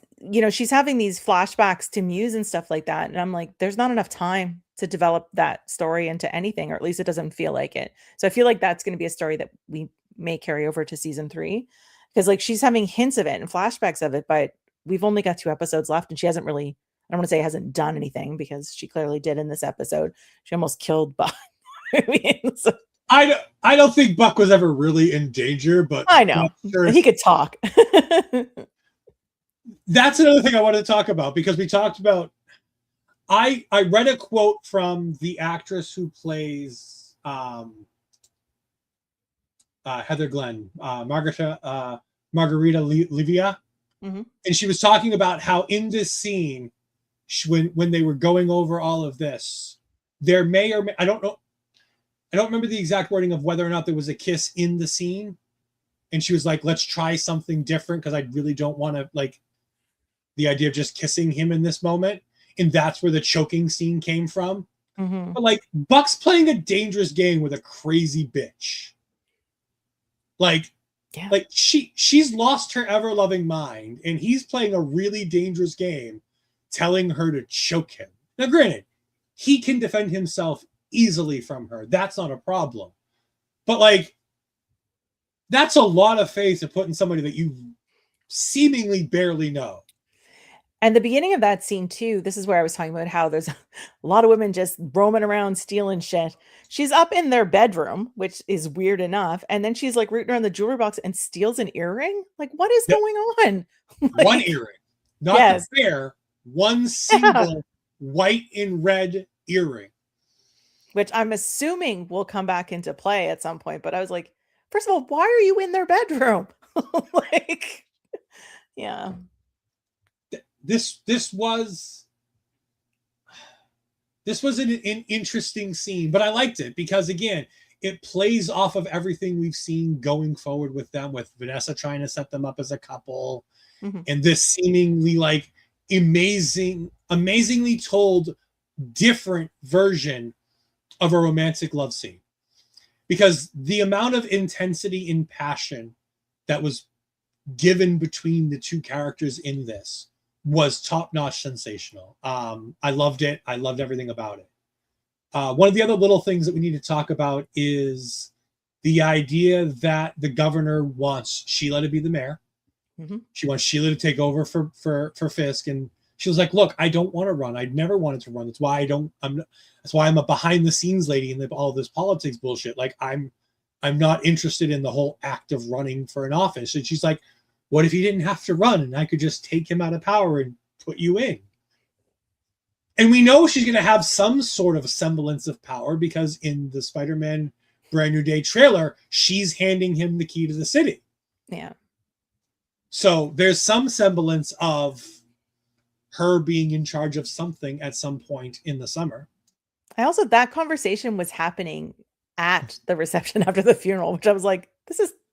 [SPEAKER 2] she's having these flashbacks to Muse and stuff like that. And I'm like, there's not enough time to develop that story into anything, or at least it doesn't feel like it. So I feel like that's going to be a story that we may carry over to season 3, because like she's having hints of it and flashbacks of it, but we've only got 2 episodes left, and she hasn't really, I don't want to say hasn't done anything, because she clearly did in this episode. She almost killed Buck.
[SPEAKER 1] I don't think Buck was ever really in danger, but
[SPEAKER 2] I know he could talk.
[SPEAKER 1] That's another thing I wanted to talk about, because we talked about, I read a quote from the actress who plays Heather Glenn, Margarita Livia.
[SPEAKER 2] Mm-hmm.
[SPEAKER 1] And she was talking about how in this scene, when they were going over all of this, there may or may, I don't remember the exact wording of whether or not there was a kiss in the scene. And she was like, let's try something different, because I really don't want to, like, the idea of just kissing him in this moment. And that's where the choking scene came from.
[SPEAKER 2] Mm-hmm.
[SPEAKER 1] But like, Buck's playing a dangerous game with a crazy bitch. Like,
[SPEAKER 2] yeah.
[SPEAKER 1] Like she's lost her ever-loving mind, and he's playing a really dangerous game, telling her to choke him. Now, granted, he can defend himself easily from her. That's not a problem. But like, that's a lot of faith to put in somebody that you seemingly barely know.
[SPEAKER 2] And the beginning of that scene too, this is where I was talking about how there's a lot of women just roaming around stealing shit. She's up in their bedroom, which is weird enough. And then she's like rooting around the jewelry box and steals an earring. Like, what is going on? Like,
[SPEAKER 1] one earring, not the pair, one single white and red earring.
[SPEAKER 2] Which I'm assuming will come back into play at some point. But I was like, first of all, why are you in their bedroom? Like, yeah.
[SPEAKER 1] This was an interesting scene, but I liked it because, again, it plays off of everything we've seen going forward with them, with Vanessa trying to set them up as a couple,
[SPEAKER 2] mm-hmm.
[SPEAKER 1] and this seemingly like amazingly told different version of a romantic love scene, because the amount of intensity and passion that was given between the two characters in this was top-notch, sensational. I loved it. I loved everything about it. One of the other little things that we need to talk about is the idea that the governor wants Sheila to be the mayor.
[SPEAKER 2] Mm-hmm.
[SPEAKER 1] She wants Sheila to take over for Fisk, and she was like, "Look, I don't want to run. I'd never wanted to run. That's why I'm a behind-the-scenes lady in all this politics bullshit. Like, I'm not interested in the whole act of running for an office." And she's like, what if he didn't have to run and I could just take him out of power and put you in? And we know she's going to have some sort of semblance of power, because in the Spider-Man Brand New Day trailer, she's handing him the key to the city.
[SPEAKER 2] Yeah.
[SPEAKER 1] So there's some semblance of her being in charge of something at some point in the summer.
[SPEAKER 2] That conversation was happening at the reception after the funeral, which I was like,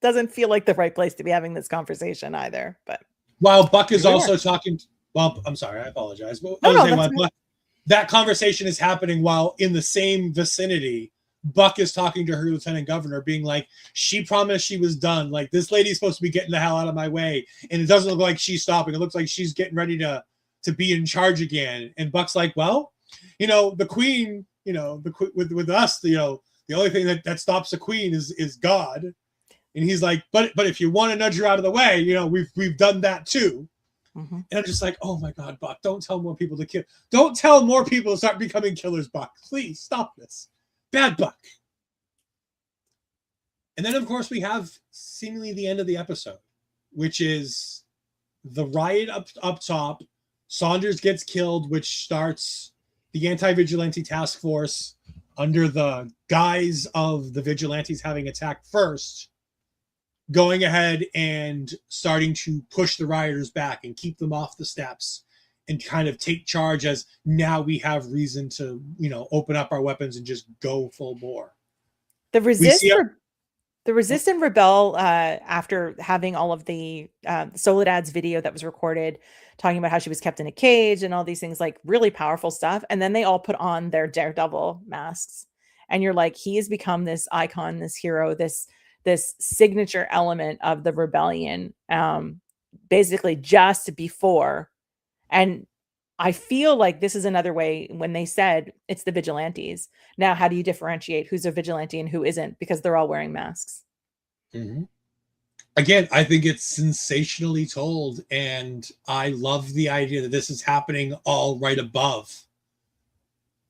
[SPEAKER 2] doesn't feel like the right place to be having this conversation either. But
[SPEAKER 1] while Buck is also talking, well, I'm sorry, I apologize. But that conversation is happening while in the same vicinity, Buck is talking to her lieutenant governor, being like, she promised she was done. Like, this lady's supposed to be getting the hell out of my way. And it doesn't look like she's stopping. It looks like she's getting ready to be in charge again. And Buck's like, well, the queen, with us, the only thing that stops the queen is God. And he's like, but if you want to nudge her out of the way, we've done that too.
[SPEAKER 2] Mm-hmm.
[SPEAKER 1] And I'm just like, oh my God, Buck, don't tell more people to kill. Don't tell more people to start becoming killers, Buck. Please stop this. Bad Buck. And then, of course, we have seemingly the end of the episode, which is the riot up top. Saunders gets killed, which starts the anti-vigilante task force under the guise of the vigilantes having attacked first, going ahead and starting to push the rioters back and keep them off the steps and kind of take charge as now we have reason to, open up our weapons and just go full bore.
[SPEAKER 2] The resist and rebel after having all of the Soledad's video that was recorded talking about how she was kept in a cage and all these things, like really powerful stuff. And then they all put on their Daredevil masks. And you're like, he has become this icon, this hero, this signature element of the rebellion, basically just before. And I feel like this is another way when they said it's the vigilantes. Now, how do you differentiate who's a vigilante and who isn't? Because they're all wearing masks.
[SPEAKER 1] Mm-hmm. Again, I think it's sensationally told. And I love the idea that this is happening all right above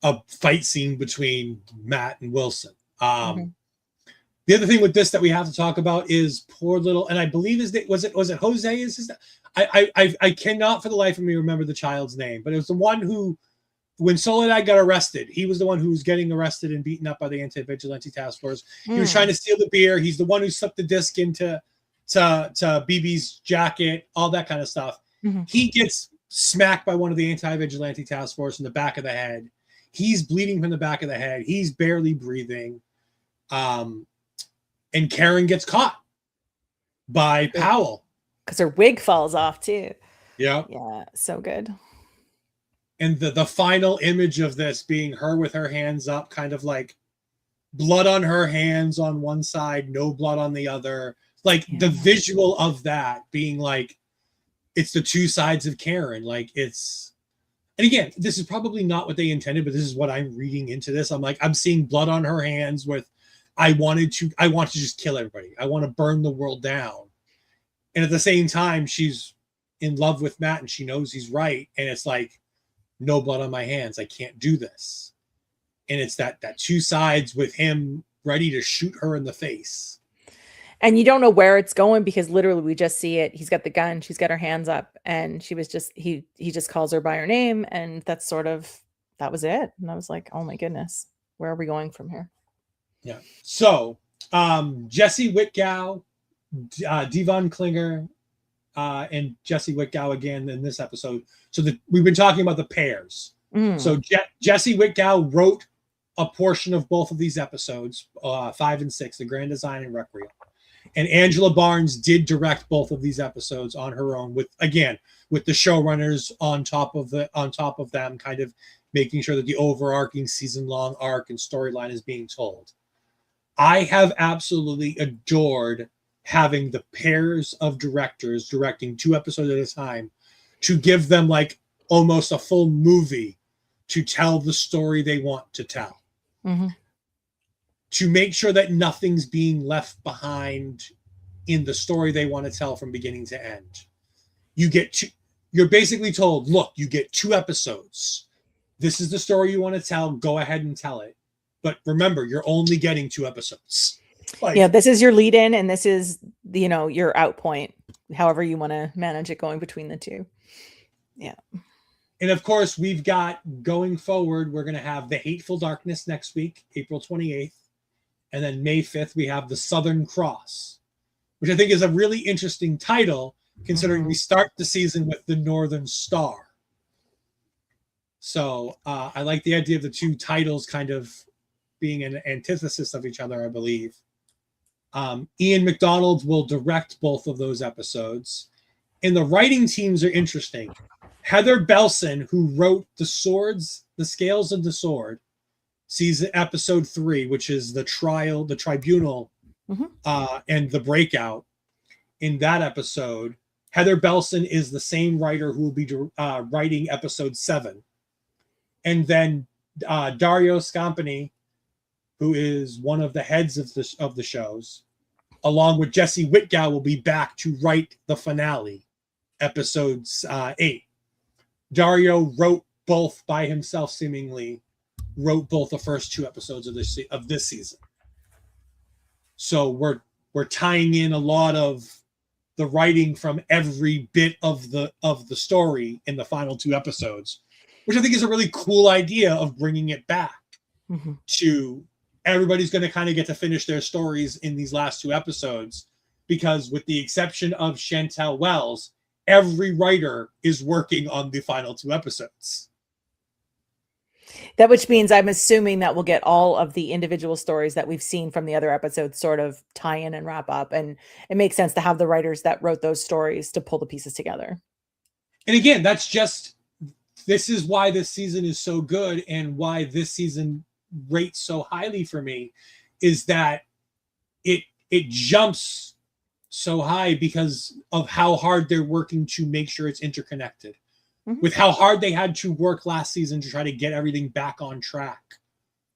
[SPEAKER 1] a fight scene between Matt and Wilson. The other thing with this that we have to talk about is poor little, and I believe was it Jose? Is his? I cannot for the life of me remember the child's name, but it was the one who, when Soledad got arrested, he was the one who was getting arrested and beaten up by the anti-vigilante task force. He was trying to steal the beer. He's the one who slipped the disc into BB's jacket, all that kind of stuff.
[SPEAKER 2] Mm-hmm.
[SPEAKER 1] He gets smacked by one of the anti-vigilante task force in the back of the head. He's bleeding from the back of the head. He's barely breathing. And Karen gets caught by Powell.
[SPEAKER 2] Because her wig falls off too.
[SPEAKER 1] Yeah.
[SPEAKER 2] Yeah, so good.
[SPEAKER 1] And the final image of this being her with her hands up, kind of like blood on her hands on one side, no blood on the other. Like the visual of that being like, it's the two sides of Karen. Like it's, and again, this is probably not what they intended, but this is what I'm reading into this. I'm like, I'm seeing blood on her hands with, I want to just kill everybody. I want to burn the world down. And at the same time, she's in love with Matt and she knows he's right. And it's like, no blood on my hands. I can't do this. And it's that two sides with him ready to shoot her in the face.
[SPEAKER 2] And you don't know where it's going because literally we just see it. He's got the gun. She's got her hands up and she was just, he just calls her by her name. And that was it. And I was like, oh my goodness, where are we going from here?
[SPEAKER 1] Yeah. So, Jesse Whitgow, Devon Klinger, and Jesse Whitgow again in this episode. So we've been talking about the pairs. So Jesse Whitgow wrote a portion of both of these episodes, 5 and 6, the Grand Design and Requiem. And Angela Barnes did direct both of these episodes on her own with the showrunners on top of them, kind of making sure that the overarching season-long arc and storyline is being told. I have absolutely adored having the pairs of directors directing 2 episodes at a time to give them like almost a full movie to tell the story they want to tell.
[SPEAKER 2] Mm-hmm.
[SPEAKER 1] To make sure that nothing's being left behind in the story they want to tell from beginning to end. You're basically told, look, you get 2 episodes. This is the story you want to tell. Go ahead and tell it. But remember, you're only getting 2 episodes.
[SPEAKER 2] This is your lead in, and this is, your out point, however you want to manage it going between the two. Yeah.
[SPEAKER 1] And of course, we've got going forward, we're going to have The Hateful Darkness next week, April 28th. And then May 5th, we have The Southern Cross, which I think is a really interesting title, considering we start the season with The Northern Star. So I like the idea of the 2 titles kind of being an antithesis of each other, I believe. Ian McDonald will direct both of those episodes. And the writing teams are interesting. Heather Belson, who wrote The Scales of the Sword, season episode 3, which is the tribunal, and the breakout. In that episode, Heather Belson is the same writer who will be writing episode 7. And then Dario Scampani, who is one of the heads of the shows, along with Jesse Whitgow, will be back to write the finale. episodes 8. Dario wrote both by himself, seemingly wrote both the first 2 episodes of this season. So we're tying in a lot of the writing from every bit of the story in the final 2 episodes, which I think is a really cool idea of bringing it back to everybody's going to kind of get to finish their stories in these last 2 episodes, because with the exception of Chantel Wells, every writer is working on the final 2 episodes.
[SPEAKER 2] That, which means I'm assuming that we'll get all of the individual stories that we've seen from the other episodes sort of tie in and wrap up. And it makes sense to have the writers that wrote those stories to pull the pieces together.
[SPEAKER 1] And again, this is why this season is so good, and why this season rates so highly for me, is that it jumps so high because of how hard they're working to make sure it's interconnected. With how hard they had to work last season to try to get everything back on track,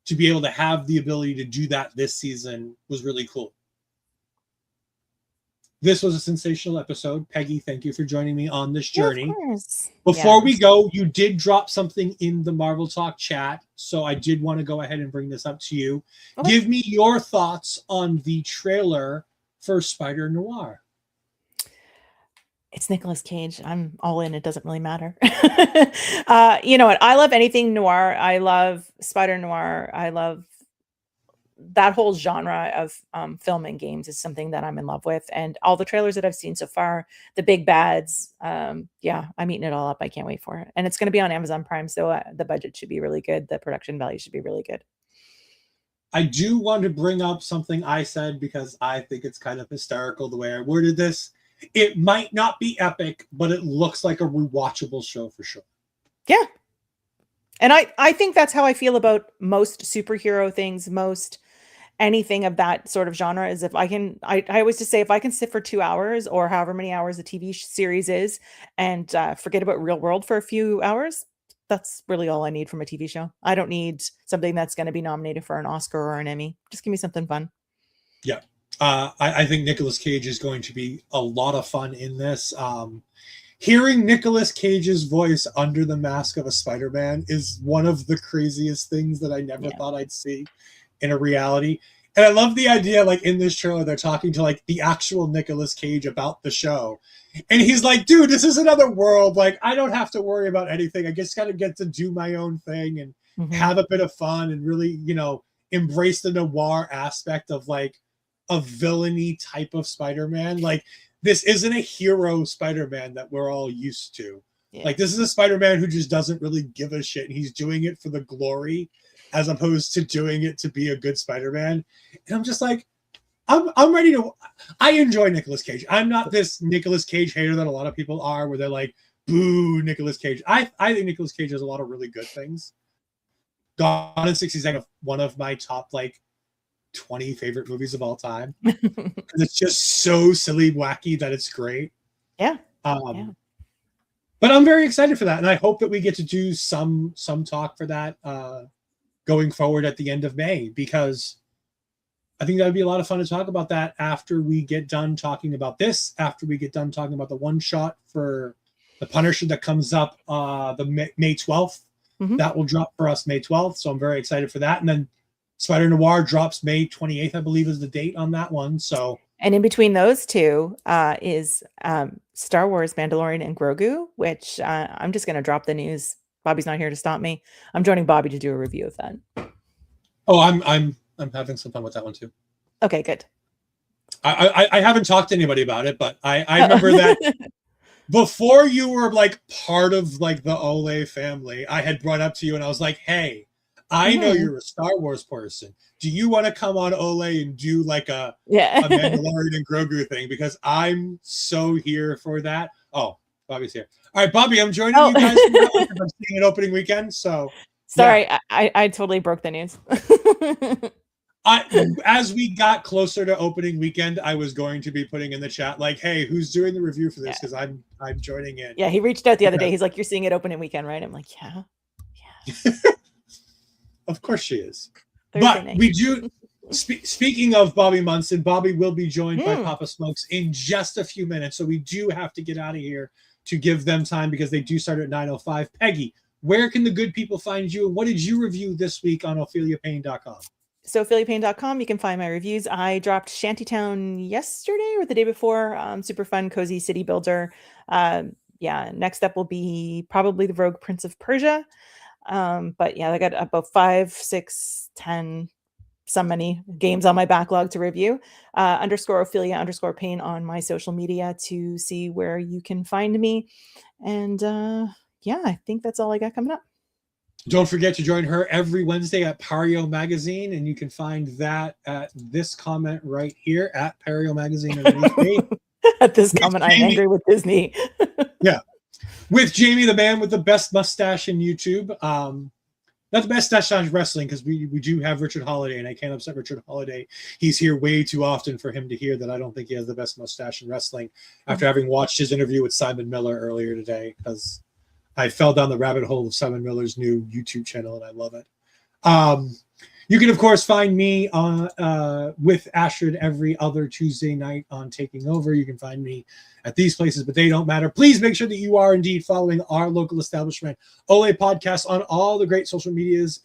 [SPEAKER 1] to be able to have the ability to do that this season was really cool. This was a sensational episode. Peggy, thank you for joining me on this journey.
[SPEAKER 2] Of course.
[SPEAKER 1] Before we go, you did drop something in the Marvel Talk chat, so I did want to go ahead and bring this up to you. Okay. Give me your thoughts on the trailer for Spider-Noir.
[SPEAKER 2] It's Nicolas Cage. I'm all in. It doesn't really matter. You know what? I love anything noir. I love Spider-Noir. I love that whole genre of film and games is something that I'm in love with. And all the trailers that I've seen so far, the big bads, yeah, I'm eating it all up. I can't wait for it. And it's going to be on Amazon Prime, so the budget should be really good. The production value should be really good.
[SPEAKER 1] I do want to bring up something I said, because I think it's kind of hysterical the way I worded this. It might not be epic, but it looks like a rewatchable show for sure.
[SPEAKER 2] Yeah. And I think that's how I feel about most superhero things, most anything of that sort of genre, is if I can, I always just say, if I can sit for 2 hours or however many hours a TV series is and forget about real world for a few hours, that's really all I need from a TV show. I don't need something that's going to be nominated for an Oscar or an Emmy. Just give me something fun.
[SPEAKER 1] Yeah. I think Nicolas Cage is going to be a lot of fun in this. Hearing Nicolas Cage's voice under the mask of a Spider-Man is one of the craziest things that I never thought I'd see in a reality. And I love the idea, like in this trailer, they're talking to like the actual Nicolas Cage about the show. And he's like, dude, this is another world. Like, I don't have to worry about anything. I just got to get to do my own thing and have a bit of fun and really, you know, embrace the noir aspect of like a villainy type of Spider-Man. Like, this isn't a hero Spider-Man that we're all used to. Yeah. Like, this is a Spider-Man who just doesn't really give a shit, and he's doing it for the glory as opposed to doing it to be a good Spider-Man. And I'm just like, I'm ready to. I enjoy Nicolas Cage. I'm not this Nicolas Cage hater that a lot of people are, where they're like, boo, Nicolas Cage. I think Nicolas Cage has a lot of really good things. Gone in 60 Seconds, one of my top like 20 favorite movies of all time. It's just so silly, wacky that it's great.
[SPEAKER 2] Yeah.
[SPEAKER 1] But I'm very excited for that, and I hope that we get to do some talk for that going forward at the end of May, because I think that would be a lot of fun to talk about that after we get done talking about this, after we get done talking about the one shot for the Punisher that comes up the May 12th. That will drop for us May 12th, so I'm very excited for that. And then Spider-Noir drops May 28th, I believe is the date on that one. So,
[SPEAKER 2] and in between those two is Star Wars Mandalorian and Grogu, which I'm just going to drop the news. Bobby's not here to stop me. I'm joining Bobby to do a review of that.
[SPEAKER 1] Oh, I'm having some fun with that one too.
[SPEAKER 2] Okay, good.
[SPEAKER 1] I haven't talked to anybody about it, but I remember that before you were like part of like the Ol'Ed family, I had brought up to you and I was like, hey, I know you're a Star Wars person. Do you want to come on Ol'Ed and do like a Mandalorian and Grogu thing? Because I'm so here for that. Oh, Bobby's here. All right, Bobby, I'm joining you guys. I'm seeing it opening weekend. So
[SPEAKER 2] sorry, yeah. I totally broke the news.
[SPEAKER 1] As we got closer to opening weekend, I was going to be putting in the chat like, hey, who's doing the review for this? Because I'm joining in.
[SPEAKER 2] Yeah, he reached out the other day. He's like, you're seeing it opening weekend, right? I'm like, yeah.
[SPEAKER 1] Of course she is. But we do. Speaking of Bobby Munson, Bobby will be joined by Papa Smokes in just a few minutes. So we do have to get out of here to give them time because they do start at 9:05. Peggy, where can the good people find you? And what did you review this week on OpheliaPayne.com?
[SPEAKER 2] So OpheliaPayne.com, you can find my reviews. I dropped Shantytown yesterday or the day before. Super fun, cozy city builder. Yeah, next up will be probably the Rogue Prince of Persia. But yeah, I got about 5, 6, 10, so many games on my backlog to review. _Ophelia_Payne on my social media to see where you can find me. And yeah, I think that's all I got coming up.
[SPEAKER 1] Don't forget to join her every Wednesday at Pario Magazine, and you can find that at this comment right here at Pario Magazine.
[SPEAKER 2] At this comment, I'm angry with Disney.
[SPEAKER 1] Yeah. With Jamie, the man with the best mustache in YouTube. Not the best mustache wrestling, because we do have Richard Holiday, and I can't upset Richard Holiday. He's here way too often for him to hear that I don't think he has the best mustache in wrestling after having watched his interview with Simon Miller earlier today, because I fell down the rabbit hole of Simon Miller's new YouTube channel, and I love it. You can, of course, find me with Astrid every other Tuesday night on Taking Over. You can find me at these places, but they don't matter. Please make sure that you are indeed following our local establishment, Ol'Ed Podcast, on all the great social medias.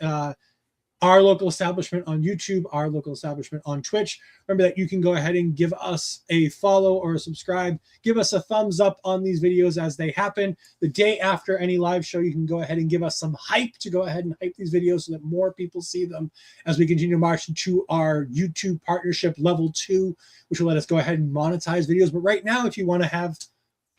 [SPEAKER 1] Our local establishment on YouTube, our local establishment on Twitch. Remember that you can go ahead and give us a follow or a subscribe. Give us a thumbs up on these videos as they happen. The day after any live show, you can go ahead and give us some hype to go ahead and hype these videos so that more people see them as we continue to march to our YouTube partnership level 2, which will let us go ahead and monetize videos. But right now, if you want to have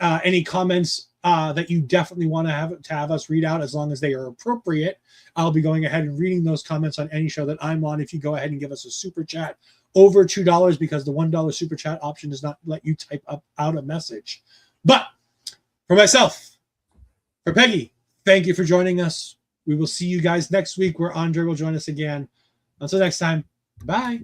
[SPEAKER 1] any comments that you definitely want to have us read out, as long as they are appropriate, I'll be going ahead and reading those comments on any show that I'm on. If you go ahead and give us a super chat over $2, because the $1 super chat option does not let you type out a message. But for myself, for Peggy, thank you for joining us. We will see you guys next week where Andre will join us again. Until next time, bye.